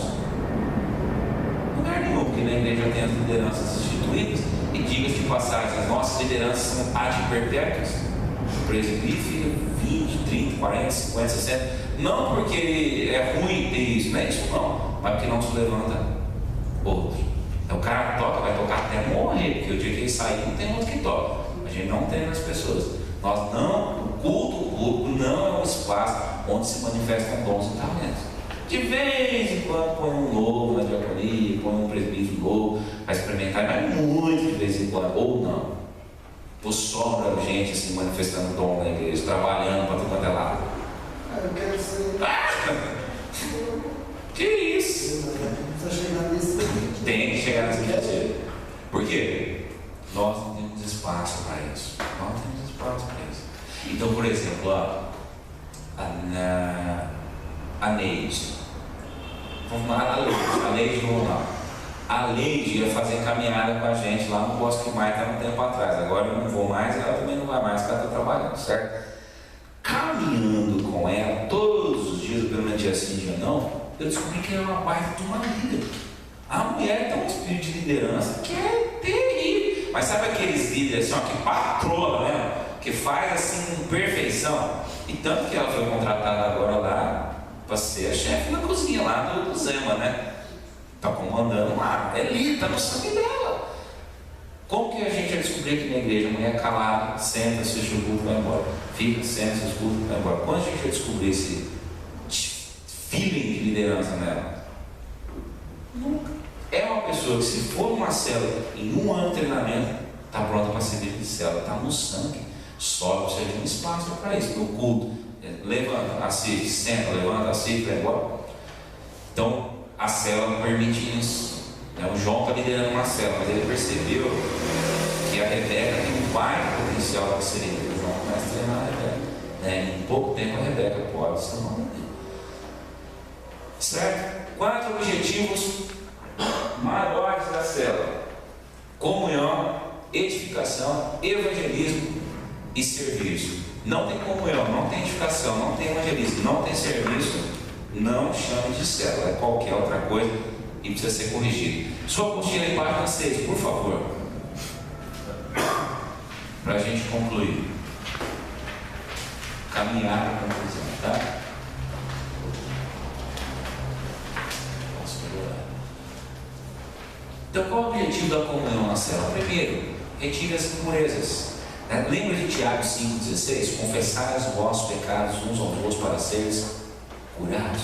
Em lugar nenhum, porque na igreja tem as lideranças instituídas, e diga-se de passagem, as nossas lideranças são ad perpétuas. O presbítero fica 20, 30, 40, 50, 60, não porque é ruim ter isso, não é isso não, mas porque não se levanta outro. Então o cara toca, vai tocar até morrer, porque o dia que ele sair não tem outro que toca. A gente não treina as pessoas. Nós não, o culto público não é um espaço onde se manifestam dons e talentos. De vez em quando põe um novo na diaconia, põe um presbítero novo, vai experimentar, mas muito de vez em quando, ou não. Ou sobra gente assim manifestando dom na igreja, trabalhando para tudo quanto é lado.
Eu quero ser.
Que isso?
Precisa chegar nesse limite.
Tem que chegar nesse limite. Por quê? Nós não temos espaço para isso. Nós não temos espaço para isso. Então, por exemplo, a Neide. Vamos lá, a Neide, vamos lá. A Leide ia fazer caminhada com a gente lá no Bosque Maita há um tempo atrás. Agora eu não vou mais, ela também não vai mais, porque ela está trabalhando, certo? Caminhando com ela todos os dias, pelo menos dia sim, dia não, eu descobri que era uma baita de uma líder. A mulher tem um espírito de liderança que é terrível. Mas sabe aqueles líderes assim, ó, que patroa mesmo, que faz assim com perfeição? E tanto que ela foi contratada agora lá para ser a chefe da cozinha lá do Zema, né? Está comandando lá, é líder, está no sangue dela. Como que a gente ia descobrir aqui na igreja? A mulher calada, senta, assiste o culto, vai embora. Fica, senta, assiste o culto, vai embora. Quando a gente ia descobrir esse feeling de liderança nela? Nunca. É uma pessoa que, se for uma célula, em um ano de treinamento, está pronta para ser líder de célula, está no sangue. Só precisa de um espaço para isso, no culto. Levanta, assiste, senta, levanta, assiste, vai embora. Então, a célula permite isso. O João está liderando uma célula, mas ele percebeu que a Rebeca tem um baita potencial para ser líder. O João começa a treinar a Rebeca. Em pouco tempo a Rebeca pode ser uma líder. Certo? 4 objetivos maiores da célula: comunhão, edificação, evangelismo e serviço. Não tem comunhão, não tem edificação, não tem evangelismo, não tem serviço, não chame de célula, é qualquer outra coisa e precisa ser corrigido. Sua apostila em página 6, por favor, para a gente concluir, caminhar a conclusão, tá? Então, qual é o objetivo da comunhão na célula? Primeiro, retire as impurezas. Lembra de Tiago 5,16? Confessai os vossos pecados uns aos outros para seres curados.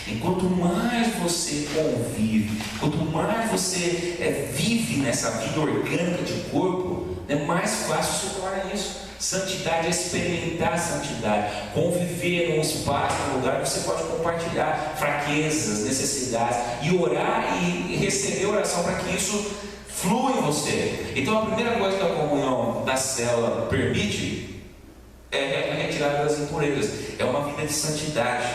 E quanto mais você convive, quanto mais você vive nessa vida orgânica de corpo, mais fácil se torna isso. Santidade é experimentar a santidade, conviver num espaço, num lugar que você pode compartilhar fraquezas, necessidades, e orar e receber oração para que isso flua em você. Então a primeira coisa que a comunhão da célula permite é a retirada das impurezas, é uma vida de santidade.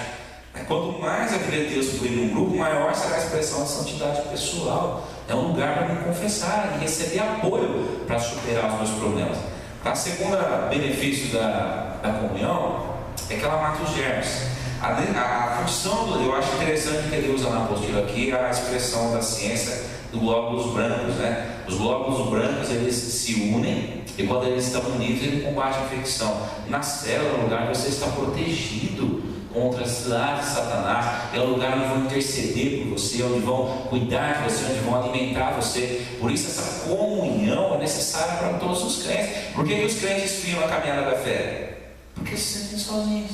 Quanto mais a vida de Deus flui num grupo, maior será a expressão de santidade pessoal. É um lugar para me confessar e receber apoio para superar os meus problemas. A segunda benefício da comunhão é que ela mata os germes. A função, eu acho interessante que ele usa na apostila aqui a expressão da ciência do glóbulos brancos, né? Os glóbulos brancos, eles se unem e quando eles estão unidos, eles combatem a infecção. Na célula, é um lugar que você está protegido contra as ciladas de Satanás, é um lugar onde vão interceder por você, onde vão cuidar de você, onde vão alimentar você. Por isso essa comunhão é necessária para todos os crentes. Por que os crentes esfriam a caminhada da fé? Porque se sentem sozinhos.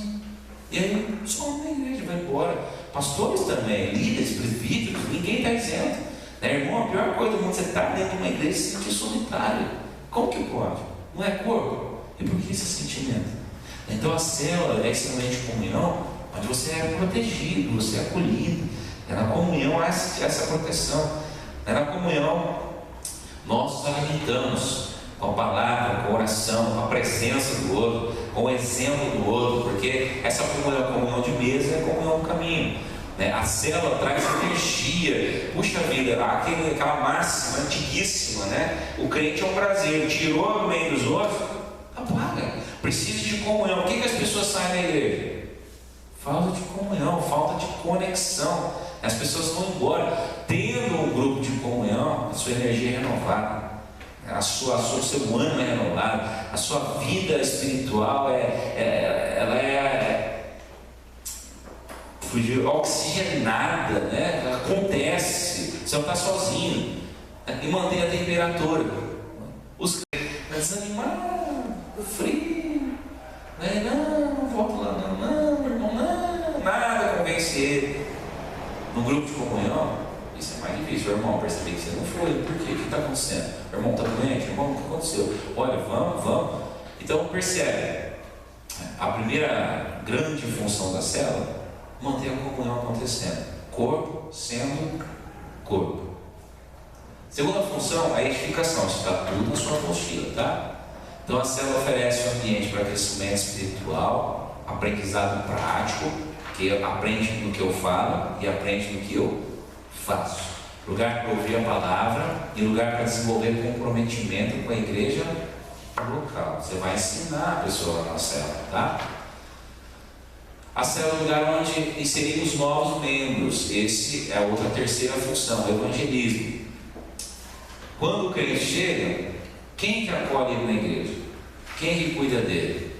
E aí, só uma igreja vai embora. Pastores também, líderes, presbíteros, ninguém está isento. Irmão, a pior coisa do mundo é você estar dentro de uma igreja e se sentir solitário. Como que pode? Não é corpo? E por que esse sentimento? Então a célula é esse ambiente de comunhão, onde você é protegido, você é acolhido. É na comunhão essa proteção. É na comunhão nós nos alimentamos com a palavra, com a oração, com a presença do outro, com o exemplo do outro, porque essa comunhão de mesa é a comunhão do caminho. A célula traz energia. Puxa vida, aquela máxima antiguíssima, né? O crente é um prazer, tirou do meio dos outros, apaga. Precisa de comunhão. Por que as pessoas saem da igreja? Falta de comunhão, falta de conexão. As pessoas vão embora. Tendo um grupo de comunhão, a sua energia é renovada, o seu ânimo é renovado, a sua vida espiritual ela é oxigenada, né? Ela acontece, você não está sozinho, e mantém a temperatura. Os crentes desanimados, frio, não volto lá, não, nada convence ele. No grupo de comunhão, isso é mais difícil. O irmão perceber que você não foi, por quê? O que está acontecendo? O irmão está doente? Irmão, o que aconteceu? Olha, vamos. Então percebe, a primeira grande função da célula, manter a comunhão acontecendo, corpo sendo corpo. Segunda função, a edificação. Isso está tudo na sua apostila, tá? Então a célula oferece um ambiente para crescimento espiritual, aprendizado prático, que aprende no que eu falo e aprende no que eu faço. Lugar para ouvir a palavra e lugar para desenvolver comprometimento com a igreja local. Você vai ensinar a pessoa na célula, tá? A célula é o lugar onde inserimos novos membros. Esse é a outra terceira função, o evangelismo. Quando o crente chega, quem que acolhe ele na igreja? Quem que cuida dele?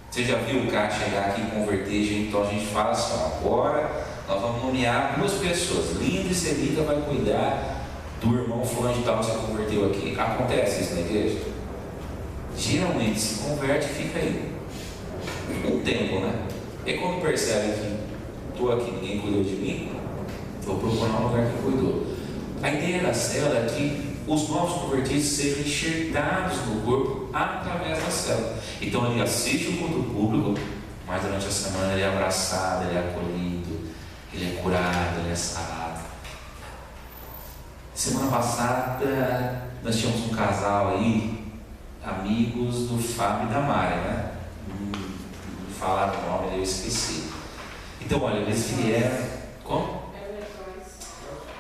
Você já viu o cara chegar aqui e converter gente? Então a gente fala assim, agora nós vamos nomear 2 pessoas. Linda e Celita vai cuidar do irmão fulano de tal que você converteu aqui. Acontece isso na igreja? Geralmente se converte e fica aí um tempo, né? E quando percebe que estou aqui, ninguém cuidou de mim, vou procurar um lugar que cuidou. A ideia da célula é que os novos convertidos sejam enxertados no corpo através da célula. Então ele assiste o culto público, mas durante a semana ele é abraçado, ele é acolhido, ele é curado, ele é sarado. Semana passada nós tínhamos um casal aí, amigos do Fábio e da Mari, né? Falar o nome, eu esqueci. Então, olha, eles vieram. Como?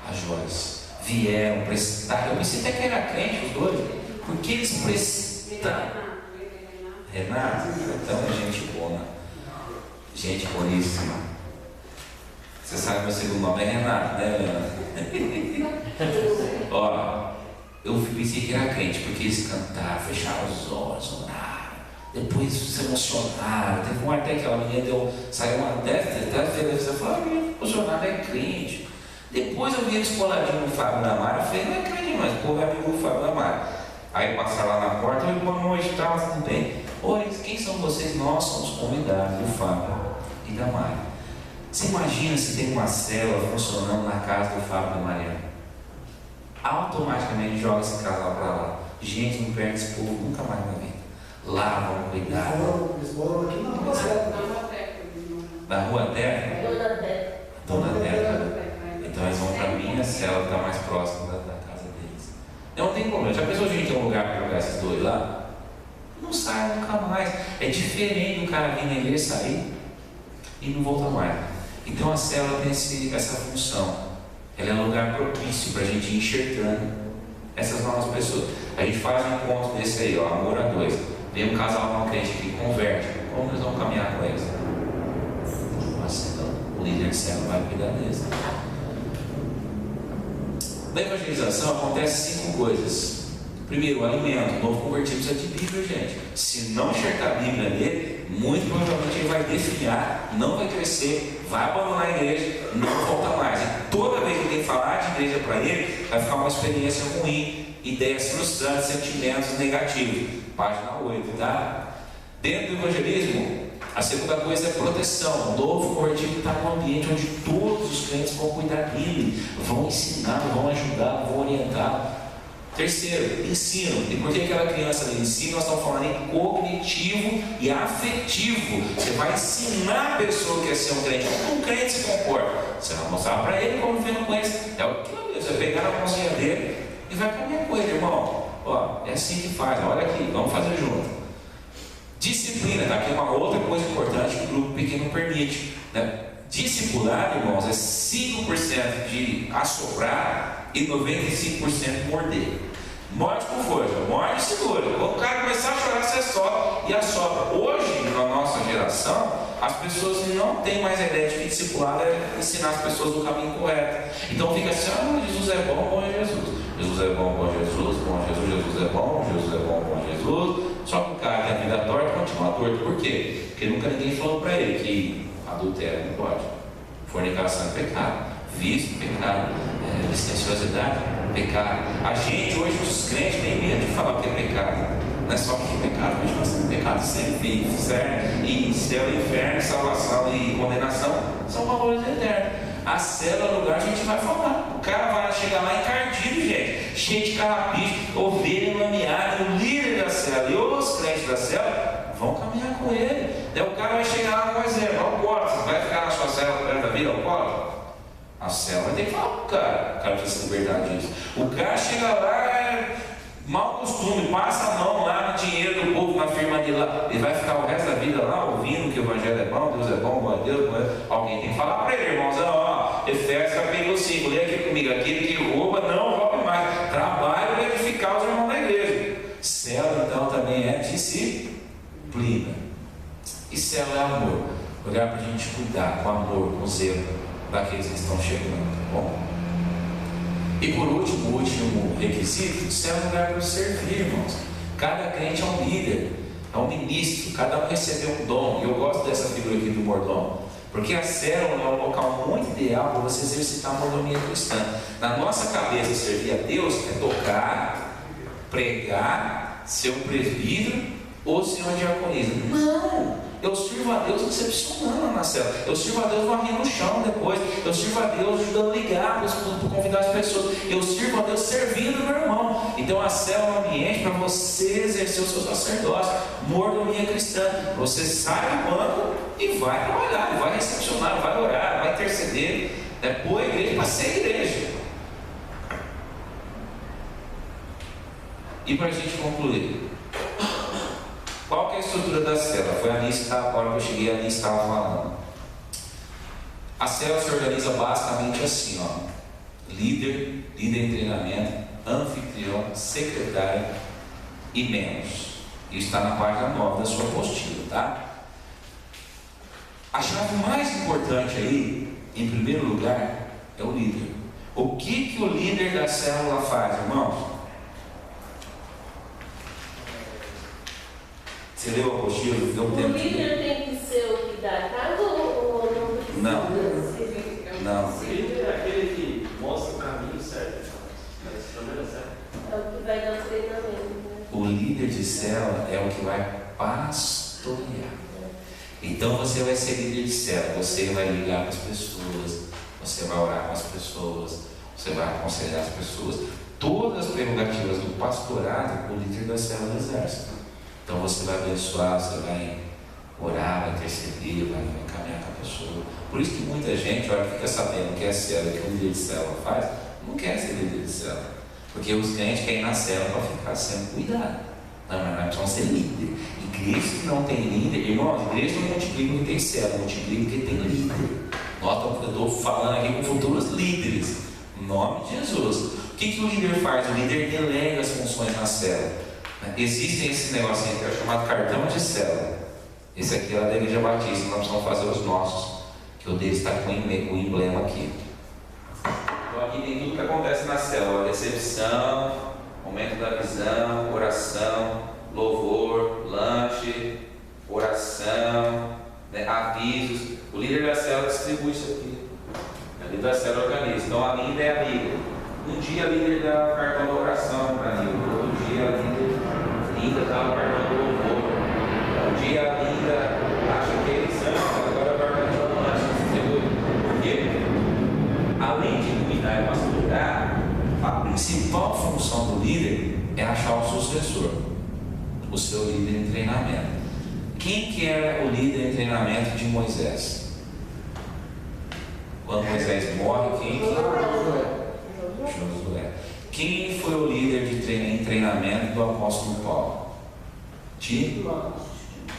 A Joyce. Vieram prestar. Eu pensei até que era crente os dois. Porque eles prestaram. Renato? Então, gente boa. Gente boníssima. Você sabe que meu segundo nome é Renato, né, Leandro? Ó, eu pensei que era crente, porque eles cantaram, fecharam os olhos, oraram. Depois se emocionaram. Teve uma até que aquela menina saiu uma televisão e falou: a menina emocionada é crente. Depois eu vi eles coladinho no Fábio da Mari. Eu falei: não é crente, mas o povo é amigo do Fábio da Mari. Aí passaram lá na porta: oi, boa noite, tal, tudo bem? Oi, quem são vocês? Nós somos convidados do Fábio e da Mari. Você imagina se tem uma célula funcionando na casa do Fábio e da Mariana? Automaticamente joga esse casal para lá. Gente, não perde esse povo nunca mais na vida. Lá vamos cuidar.
Eles moram aqui na rua certa.
Na rua Terra? Dona Terra. Então eles vão para a minha célula, que está mais próxima da casa deles. Não tem problema. Já pensou a gente ter um lugar para jogar esses dois lá? Não sai nunca mais. É diferente do cara vir na igreja, sair e não voltar mais. Então a célula tem essa função. Ela é um lugar propício para a gente ir enxertando essas novas pessoas. A gente faz um encontro desse aí, ó, amor a dois. Vem um casal não crente que converte. Como nós vamos caminhar com eles? O líder de célula vai cuidar deles. Na evangelização acontece 5 coisas. Primeiro, o alimento. O novo convertido precisa de Bíblia, gente. Se não enxertar a Bíblia nele, muito provavelmente ele vai definhar, não vai crescer, vai abandonar a igreja, não volta mais. E toda vez que tem que falar de igreja para ele, vai ficar uma experiência ruim, ideias frustrantes, sentimentos negativos. Página 8, tá? Dentro do evangelismo, a segunda coisa é proteção. O novo convertido está num ambiente onde todos os crentes vão cuidar dele, vão ensinar, vão ajudar, vão orientar. Terceiro, ensino. E por que aquela criança ali ensina? Nós estamos falando em cognitivo e afetivo. Você vai ensinar a pessoa que é ser um crente. Como um crente se comporta? Você vai mostrar para ele como vive com eles. É o que você vai pegar na mãozinha dele e vai caminhar com ele, irmão. Ó, é assim que faz. Olha aqui, vamos fazer junto. Disciplina, tá? Aqui é uma outra coisa importante que o grupo pequeno permite, né? Discipulado, irmãos, é 5% de assoprar e 95% morder. Morde com força, morde e segura. Quando o cara começar a chorar, você sopra e assopra. Hoje, na nossa geração, as pessoas não têm mais a ideia de que discipulado é ensinar as pessoas do caminho correto. Então fica assim, Jesus é bom é Jesus. Jesus é bom é Jesus, bom é Jesus, Jesus é bom é Jesus. Só que o cara tem a vida torta e continua torto. Por quê? Porque nunca ninguém falou para ele que adultério não pode, fornicação é pecado, vício, pecado, licenciosidade, pecado. A gente hoje, os crentes, tem medo de falar que é pecado. Não é só que é pecado, mas nós temos pecado sempre, certo? E céu, inferno, salvação e condenação são valores eternos. A célula é o lugar a gente vai falar. O cara vai chegar lá encardido, gente, cheio de carrapicho, ovelha lameada, o líder da célula e os crentes da célula vão caminhar com ele. Daí o cara vai chegar lá com um exemplo, alcoólatra, você vai ficar na sua célula para da vida alcoólatra? A célula vai ter que falar pro cara, o cara precisa se libertar disso. O cara chega lá, mau costume, passa a mão lá no dinheiro do povo, na firma dele lá, ele vai ficar o resto da vida lá ouvindo que o evangelho é bom, Deus é bom, glória a Deus, alguém tem que falar para ele, irmãos, ó, Efésios capítulo 5, lê aqui comigo, aquele que rouba, não roube mais, trabalho para edificar os irmãos da igreja. Célula então também é disciplina. E célula é amor, lugar para a gente cuidar com amor, com zelo daqueles que estão chegando, tá bom? E por último, o último requisito, célula é um lugar para servir, irmãos. Cada crente é um líder, é um ministro, cada um recebeu um dom. E eu gosto dessa figura aqui do mordomo, porque a célula é um local muito ideal para você exercitar a mordomia cristã. Na nossa cabeça, servir a Deus é tocar, pregar, ser um presbítero ou ser uma diaconisa. Não! Eu sirvo a Deus recepcionando na célula. Eu sirvo a Deus varrendo o chão depois. Eu sirvo a Deus ajudando a ligar para convidar as pessoas. Eu sirvo a Deus servindo meu irmão. Então a célula é um ambiente para você exercer o seu sacerdócio, mordomia cristã. Você sai do banco e vai trabalhar, vai recepcionar, vai orar, vai interceder. Pôr a igreja para ser igreja. E para a gente concluir, qual que é a estrutura da célula? Foi a lista, a hora que eu cheguei, a lista estava falando. A célula se organiza basicamente assim, ó. Líder em treinamento, anfitrião, secretário e membros. Isso está na página 9 da sua apostila, tá? A chave mais importante aí, em primeiro lugar, é o líder. O que o líder da célula faz, irmãos? Você leu a apostila?
O líder tem que ser o que dá a casa ou não precisa?
Não.
O líder é aquele que mostra o caminho certo,
É o que vai dar o treinamento, né?
O líder de célula é o que vai pastorear. Então você vai ser líder de célula, você vai ligar com as pessoas, você vai orar com as pessoas, você vai aconselhar as pessoas. Todas as prerrogativas do pastorado, o líder da célula exerce. Então você vai abençoar, você vai orar, vai interceder, vai caminhar com a pessoa. Por isso que muita gente, olha, fica sabendo que é célula, que o líder de célula faz, não quer ser líder de célula. Porque os crentes querem ir na célula para ficar sendo cuidado. Não, mas nós precisamos ser líder. Igrejas que não tem líder, irmãos, igrejas não multiplicam porque tem célula, multiplicam porque tem líder. Eu estou falando aqui com futuros líderes. Em nome de Jesus. O que o líder faz? O líder delega as funções na célula. Existe esse negocinho que é chamado cartão de célula. Esse aqui é da Igreja Batista, nós precisamos fazer os nossos. Que o deles está com o emblema aqui. Então aqui tem tudo que acontece na célula: recepção, momento da visão, oração, louvor, lanche, oração, avisos. O líder da célula distribui isso aqui. O líder da célula organiza. Então a Linda é a líder. Um dia a líder dá o cartão da oração para a Linda. Outro dia a Linda dá o cartão do louvor. Um dia a Linda acha que eles são, agora vai cartão do lanche. Distribui. Por quê? Além de cuidar e pastorear, a principal função do líder é achar o sucessor, o seu líder em treinamento. Quem que era o líder em treinamento de Moisés? Quando Moisés morre, quem que era? Josué. Quem foi o líder de em treinamento do apóstolo Paulo?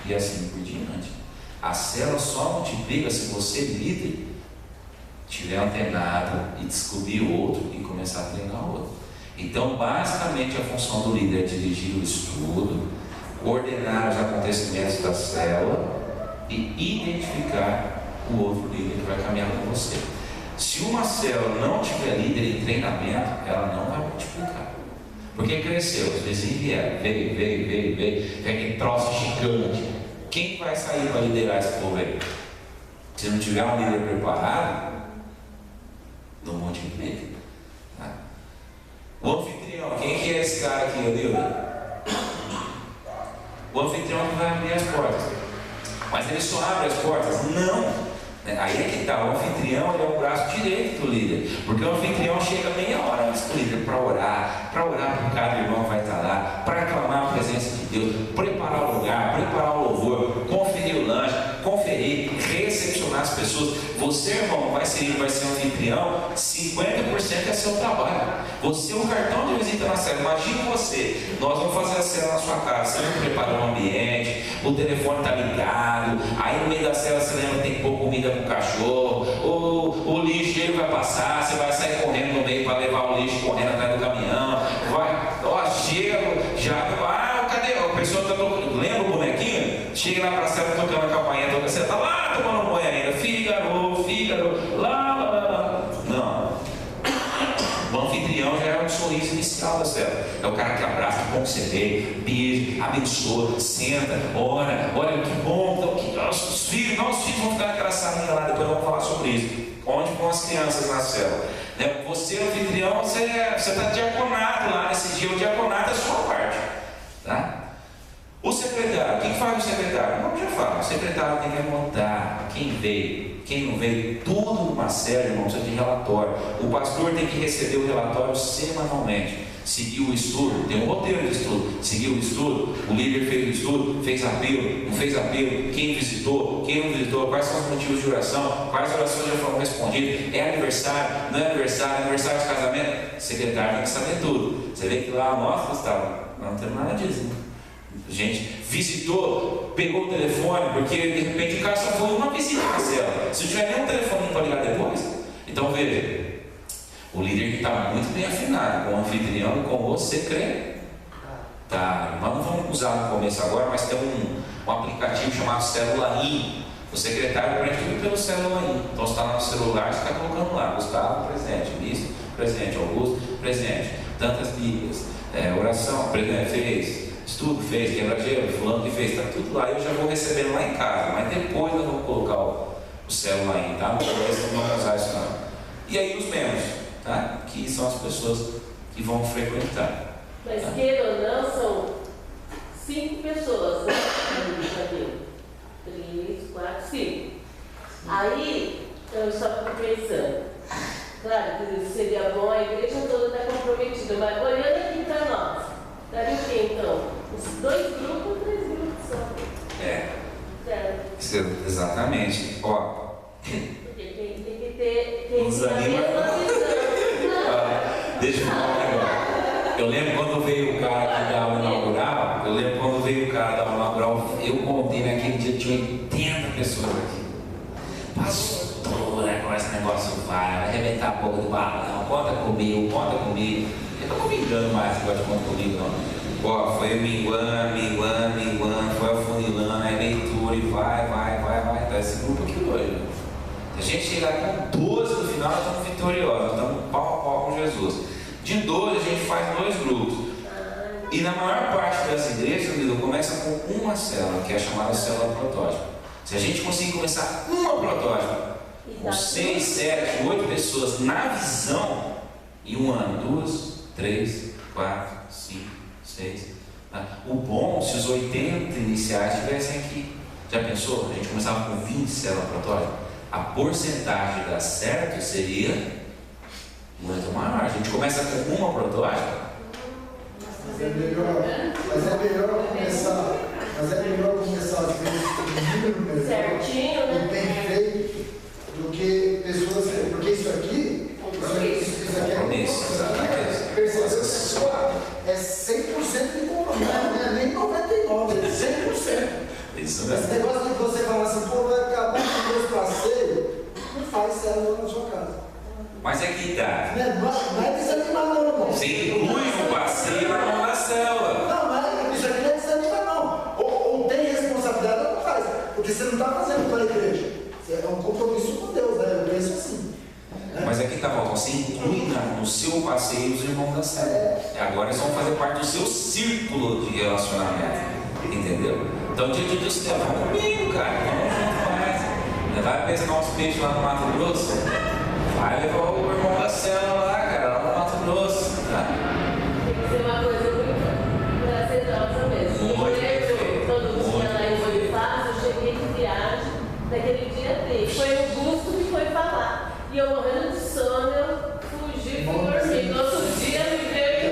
E assim por diante. A célula só multiplica se você, líder, estiver antenado e descobrir outro e começar a treinar outro. Então, basicamente, a função do líder é dirigir o estudo, coordenar os acontecimentos da célula e identificar o outro líder que vai caminhar com você. Se uma célula não tiver líder em treinamento, ela não vai multiplicar. Porque cresceu, os vizinhos vieram, veio, aquele troço gigante. Quem vai sair para liderar esse povo aí? Se não tiver um líder preparado, não multiplica. Tá? O anfitrião, quem que é esse cara aqui, Adilson? O anfitrião que vai abrir as portas. Mas ele só abre as portas? Não. Aí é que está, o anfitrião ele é o braço direito do líder. Porque o anfitrião chega meia hora antes do líder para orar porque cada irmão vai estar lá, para aclamar a presença de Deus, preparar o lugar, preparar o louvor, conferir o lanche, conferir, recepcionar as pessoas. Você, irmão, vai ser anfitrião, 50% é seu trabalho. Você é o cartão de visita na célula. Imagine você, nós vamos fazer a célula na sua casa, você não preparou o ambiente, o telefone está ligado, aí no meio da célula você lembra que tem que pôr comida para o cachorro, o lixo ele vai passar, você vai sair correndo no meio para levar o lixo correndo atrás do caminhão, chega, cadê? A pessoa está tocando, lembra o bonequinho? Chega lá para a célula tocando a campainha, você está lá tomando banho ainda, Fígaro, lá. Não. O anfitrião já é um sorriso inicial da célula. É o cara que abraça, bom que você vê, beija, abençoa, senta, ora, olha que bom, nossos filhos vão ficar naquela salinha lá, depois vamos falar sobre isso. Onde vão as crianças na célula? Você, anfitrião, você está diaconado lá nesse dia, o diaconato é a sua parte. Tá? O secretário, o que faz o secretário? Não, já fala, o secretário tem que anotar quem veio, quem não veio, tudo numa célula, irmão, você tem relatório. O pastor tem que receber o relatório semanalmente. Seguiu o estudo, tem um roteiro de estudo, seguiu o estudo, o líder fez o estudo, fez apelo, não fez apelo, quem visitou, quem não visitou, quais são os motivos de oração, quais orações já foram respondidas, é aniversário, não é aniversário de casamento, o secretário tem que saber tudo. Você vê que lá, nossa, Gustavo, não tem nada disso, né? Gente, visitou, pegou o telefone, porque de repente o cara só foi uma visita na célula. Se não tiver nenhum telefone para ligar depois, então veja, o líder que está muito bem afinado com o anfitrião e com o secretário. Tá, nós não vamos usar no começo agora, mas tem um aplicativo chamado Célula In. O secretário prende tudo pelo Célula In. Então você está lá no celular, você está colocando lá, Gustavo, presente, Bispo, presente, Augusto, presente, tantas bíblias, oração, fez. Estudo fez, quebra-gelo, fulano que fez, está tudo lá, eu já vou recebendo lá em casa, mas depois nós vamos colocar o célula aí, tá? Não vamos usar isso não. E aí os membros, tá? Que são as pessoas que vão frequentar.
Mas queira ou não, são 5 pessoas, né? 3, 4, 5. Aí, eu só fico pensando, claro que seria bom a igreja toda estar comprometida, mas olhando aqui para nós, daria o quê então? Os 2 grupos ou 3 grupos só? Certo.
Exatamente. Ó.
Porque tem que ter
Nos
a
anima.
mesma visão.
Deixa eu falar um negócio. Eu lembro quando veio o cara que dava o inaugural, eu contei naquele dia, tinha 80 pessoas aqui. Pastor, agora esse negócio vai arrebentar a boca do balão, conta comigo. Eu não tô convidando mais esse negócio de conta comigo, não. Ó, foi minguando, foi afunilando, aí leitura e vai. Tá esse grupo aqui hoje. Se a gente chegar com 12 no final, nós estamos vitoriosos, estamos pau a pau com Jesus. De 12 a gente faz 2 grupos. E na maior parte das igrejas, começa com uma célula, que é a chamada célula protótipo. Se a gente conseguir começar uma protótipo, com 6, 7, 8 pessoas na visão, em um ano, 2, 3, 4, 5, 6. O bom, se os 80 iniciais estivessem aqui. Já pensou? A gente começava com 20 células protótipo. A porcentagem de dar certo seria muito maior. A gente começa com uma protótipo.
Mas é melhor começar às vezes com um número melhor
Certinho, né?
e bem feito do que pessoas. Porque isso aqui é
Compromisso, exatamente.
percebeu? É 100% de compromisso, não é nem 99%, é 100%.
Isso mesmo.
Esse negócio de você falar assim, pô, vai acabar com meus passeios, não faz célula na sua casa.
Mas é que dá.
Não é desanimar não, irmão.
Você inclui o passeio na célula.
Não, mas isso aqui não é desanimar não. Ou tem responsabilidade ou não faz. Porque você não está fazendo para a igreja. É um compromisso com Deus, né? Eu penso assim.
Mas aqui tá bom, você inclui no seu passeio os irmãos da célula. Agora eles vão fazer parte do seu círculo de relacionamento. Entendeu? Então, dia de Deus, você vamos comigo, cara. Vamos junto mais. Vai pescar uns peixes lá no Mato Grosso. Vai levar o irmão da célula lá, cara, lá no Mato Grosso. Tá?
Tem que ser uma coisa muito prazerosa mesmo. Todo dia lá em Bonifácio, eu cheguei de viagem, naquele dia dele. Foi o Augusto que foi falar. E eu morrendo de sono, eu fugi, fui dormir. No outro dia, me veio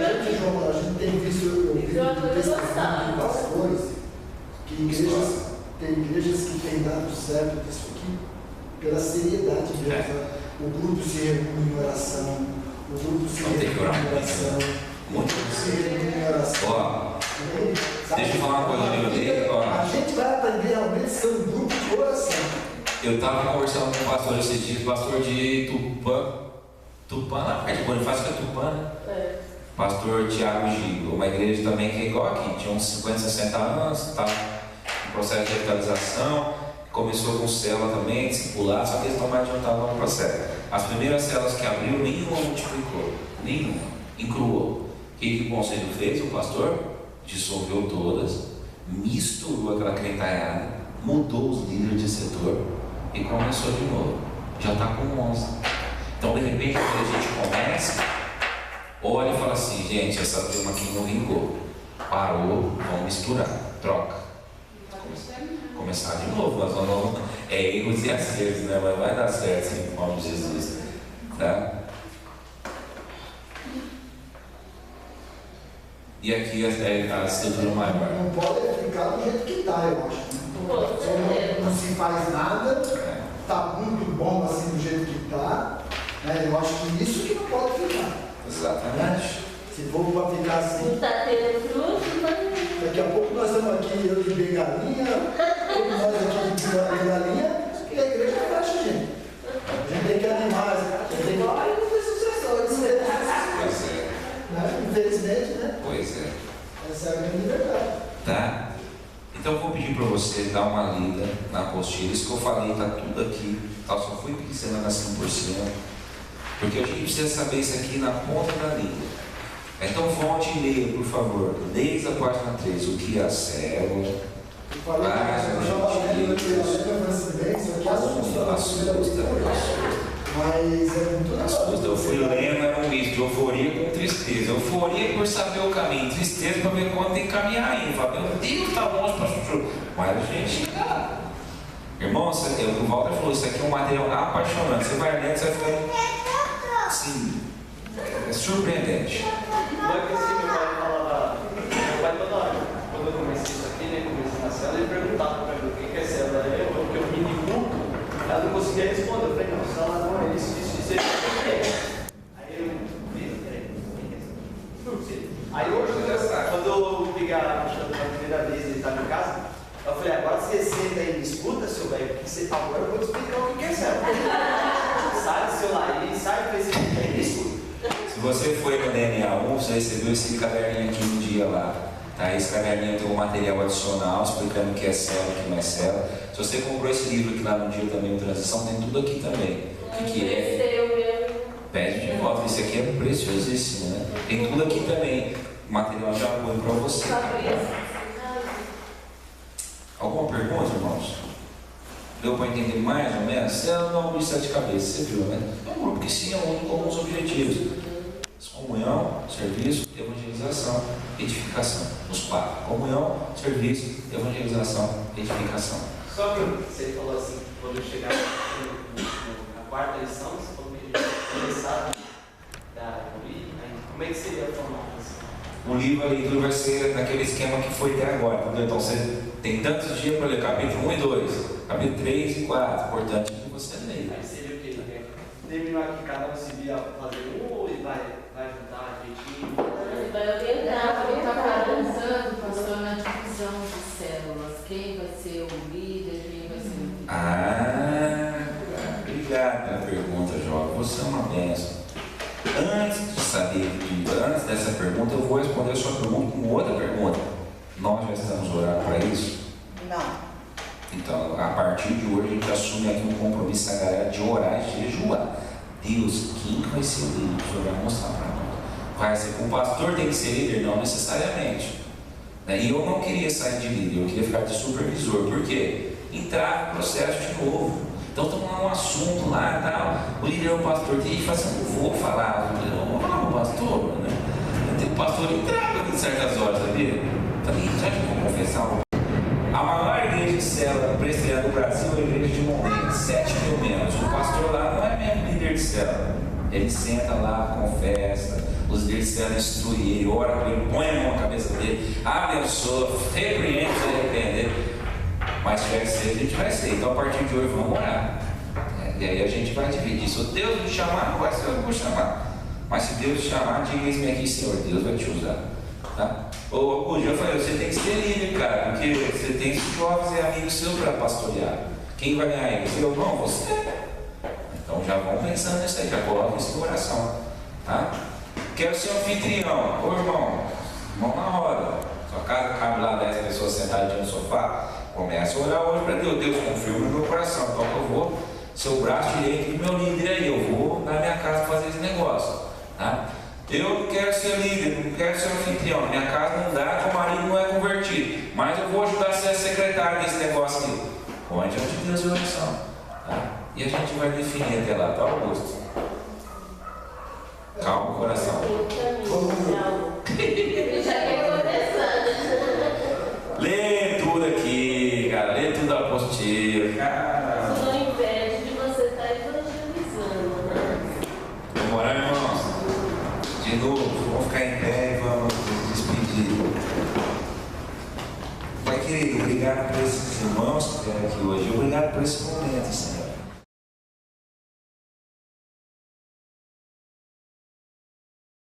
A gente tem visto, eu vi testemunho de pastores, que tem igrejas que têm dado certo disso aqui, pela seriedade mesmo. O grupo se reúne em oração, o grupo se reúne em oração, o grupo se reúne em oração.
Ó, deixa eu falar uma coisa ali, dele.
A gente vai aprender realmente a ser um grupo de oração.
Eu estava conversando com o pastor esse dia, pastor de Tupã, na parte de Bonifácio que é Tupã, né? Pastor Tiago Gigo, uma igreja também que é igual aqui, tinha uns 50, 60 anos, estava em processo de revitalização, começou com célula também, discipulado, só que eles estão mais adiantados no processo. As primeiras células que abriu, nenhuma multiplicou, nenhuma, encruou. O que o conselho fez? O pastor dissolveu todas, misturou aquela crentalhada, mudou os líderes de setor e começou de novo. Já está com 11. Então, de repente, quando a gente começa, olha e fala assim, gente, essa turma aqui não vingou. Parou, vamos misturar, troca. Começar de novo, nós vamos. É erros e acertos, né? Mas vai dar certo, sim, em nome de Jesus. Tá? E aqui a estrutura maior.
Não pode ficar do jeito que está, eu acho. Não se faz nada, está muito bom assim do jeito que está. Eu acho que isso que não pode ficar.
Exatamente.
Se for para ficar assim.
Não está tendo fruto, mas.
Daqui a pouco nós estamos aqui, eu de bengalinha, todos nós aqui de bengalinha, e a igreja fecha, gente. A gente tem que animar, a gente tem que falar, não tem sucessores.
Pois é.
Infelizmente, né?
Pois é.
Essa é a grande verdade.
Tá? Então eu vou pedir para você dar uma lida na apostila. Isso que eu falei está tudo aqui. Tá? Só fui pincelando a 100%. Porque a gente precisa saber isso aqui na ponta da língua. Então volte e leia, por favor, desde a página 3, o que é a célula.
Eu falei que eu estava lendo aqui, isso aqui assusta. Mas é muito
assusta. Eu fui lendo, era um misto de euforia com tristeza. Euforia por saber o caminho, tristeza para ver quando tem que caminhar ainda. Fala, meu Deus, está longe para chuchu. Mas a gente chega lá. Irmão, o Walter falou, isso aqui é um material apaixonante. Você vai lendo, você vai ficando assim, é surpreendente.
Não é que assim, meu pai falava, meu pai toda hora, quando eu comecei isso aqui, né, comecei na célula, ele perguntava para mim o que é célula, porque eu me culto, ela não conseguia responder. Eu falei, não, célula não é isso, Aí eu, aí hoje, quando eu peguei a primeira vez ele estava em casa, eu falei, agora você senta aí e me escuta, seu velho, porque você agora eu vou te explicar o que é célula. Sai do celular aí, sai do Facebook aí e me escuta.
Se você foi no DNA 1, você recebeu esse caderninho aqui um dia lá. Tá? Esse caderninho tem um material adicional explicando o que é célula, o que não é célula. Se você comprou esse livro aqui lá no dia também, o Transição, tem tudo aqui também. O que é? Pede de volta. Esse aqui é preciosíssimo, né? Tem tudo aqui também. Material de apoio para você. Alguma pergunta, irmãos? Deu para entender mais ou menos? Célula não é um bicho de sete cabeças, você viu, né? É um grupo que se reúne com alguns objetivos: comunhão, serviço, evangelização, edificação. Os 4: comunhão, serviço, evangelização, edificação.
Só que você falou assim, quando eu chegar na quarta lição, você falou que a gente começar da livro, como é que seria a formato assim?
O livro, a leitura vai ser naquele esquema que foi até agora, entendeu? Então você tem tantos dias para ler capítulo 1 e 2, capítulo 3 e 4, importante que você leia.
Aí seria o quê? Terminar que cada um se via fazer ou ele vai juntar direitinho?
Ele vai orientar,
Eu estava pensando, pastor, na divisão de células. Quem vai ser o líder, quem vai ser o...
Obrigado pela pergunta, jovem. Você é uma bênção. Antes dessa pergunta, eu vou responder a sua pergunta com outra pergunta. Nós já estamos orando para isso?
Não.
Então, a partir de hoje, a gente assume aqui um compromisso sagrado de orar e jejuar. Deus, quem vai ser o líder? O Senhor vai mostrar para nós. Vai ser, o pastor tem que ser líder? Não necessariamente. E eu não queria sair de líder, eu queria ficar de supervisor. Por quê? Entrar no processo de novo. Então, estamos lá um assunto lá e tal. O líder é o pastor, tem que fazer, eu não vou falar. Eu vou falar com o pastor, né? Tem o pastor entrar em certas horas, sabia? Também, já que eu vou confessar. A maior igreja de célula presbiteriana do Brasil é a igreja de Montenegro, 7 mil membros. O pastor lá não é mesmo líder de célula. Ele senta lá, confessa, os líderes de célula instruem ele, ora para ele, põe a mão na cabeça dele, abençoa, repreende se ele arrepender. Mas se tiver que ser, a gente vai ser. Então a partir de hoje vamos orar. E aí a gente vai dividir. Se Deus me chamar, não vai ser eu que vou chamar. Mas se Deus te chamar, diga-me aqui, Senhor, Deus vai te usar. Tá? Hoje eu falei, você tem que ser líder, cara, porque você tem jovens e amigos seus para pastorear. Quem vai ganhar eles? Eu não, você. Então já vão pensando nisso aí, já coloca isso no coração. Tá? Quero ser anfitrião. Ô irmão, mão na roda. Sua casa cabe lá 10 pessoas sentadas no sofá. Começa a orar hoje para Deus. Deus confirma no meu coração. Então eu vou ser o braço direito do meu líder aí. Eu vou na minha casa fazer esse negócio. Tá? Eu não quero ser líder, não quero ser anfitrião. Minha casa não dá, que o marido não é convertido. Mas eu vou ajudar a ser secretário desse negócio aqui. Onde é de Deus e oração. Tá? E a gente vai definir até lá, tá, Augusto? Calma o coração.
Já quer começar.
Lê tudo aqui, cara. Lê tudo a apostila. Cara.
Isso não impede de você estar evangelizando, né?
Vamos orar, irmãos? De novo, vamos ficar em pé e vamos nos despedir. Pai querido, obrigado por esses irmãos que vieram aqui hoje. Obrigado por esse momento, Senhor.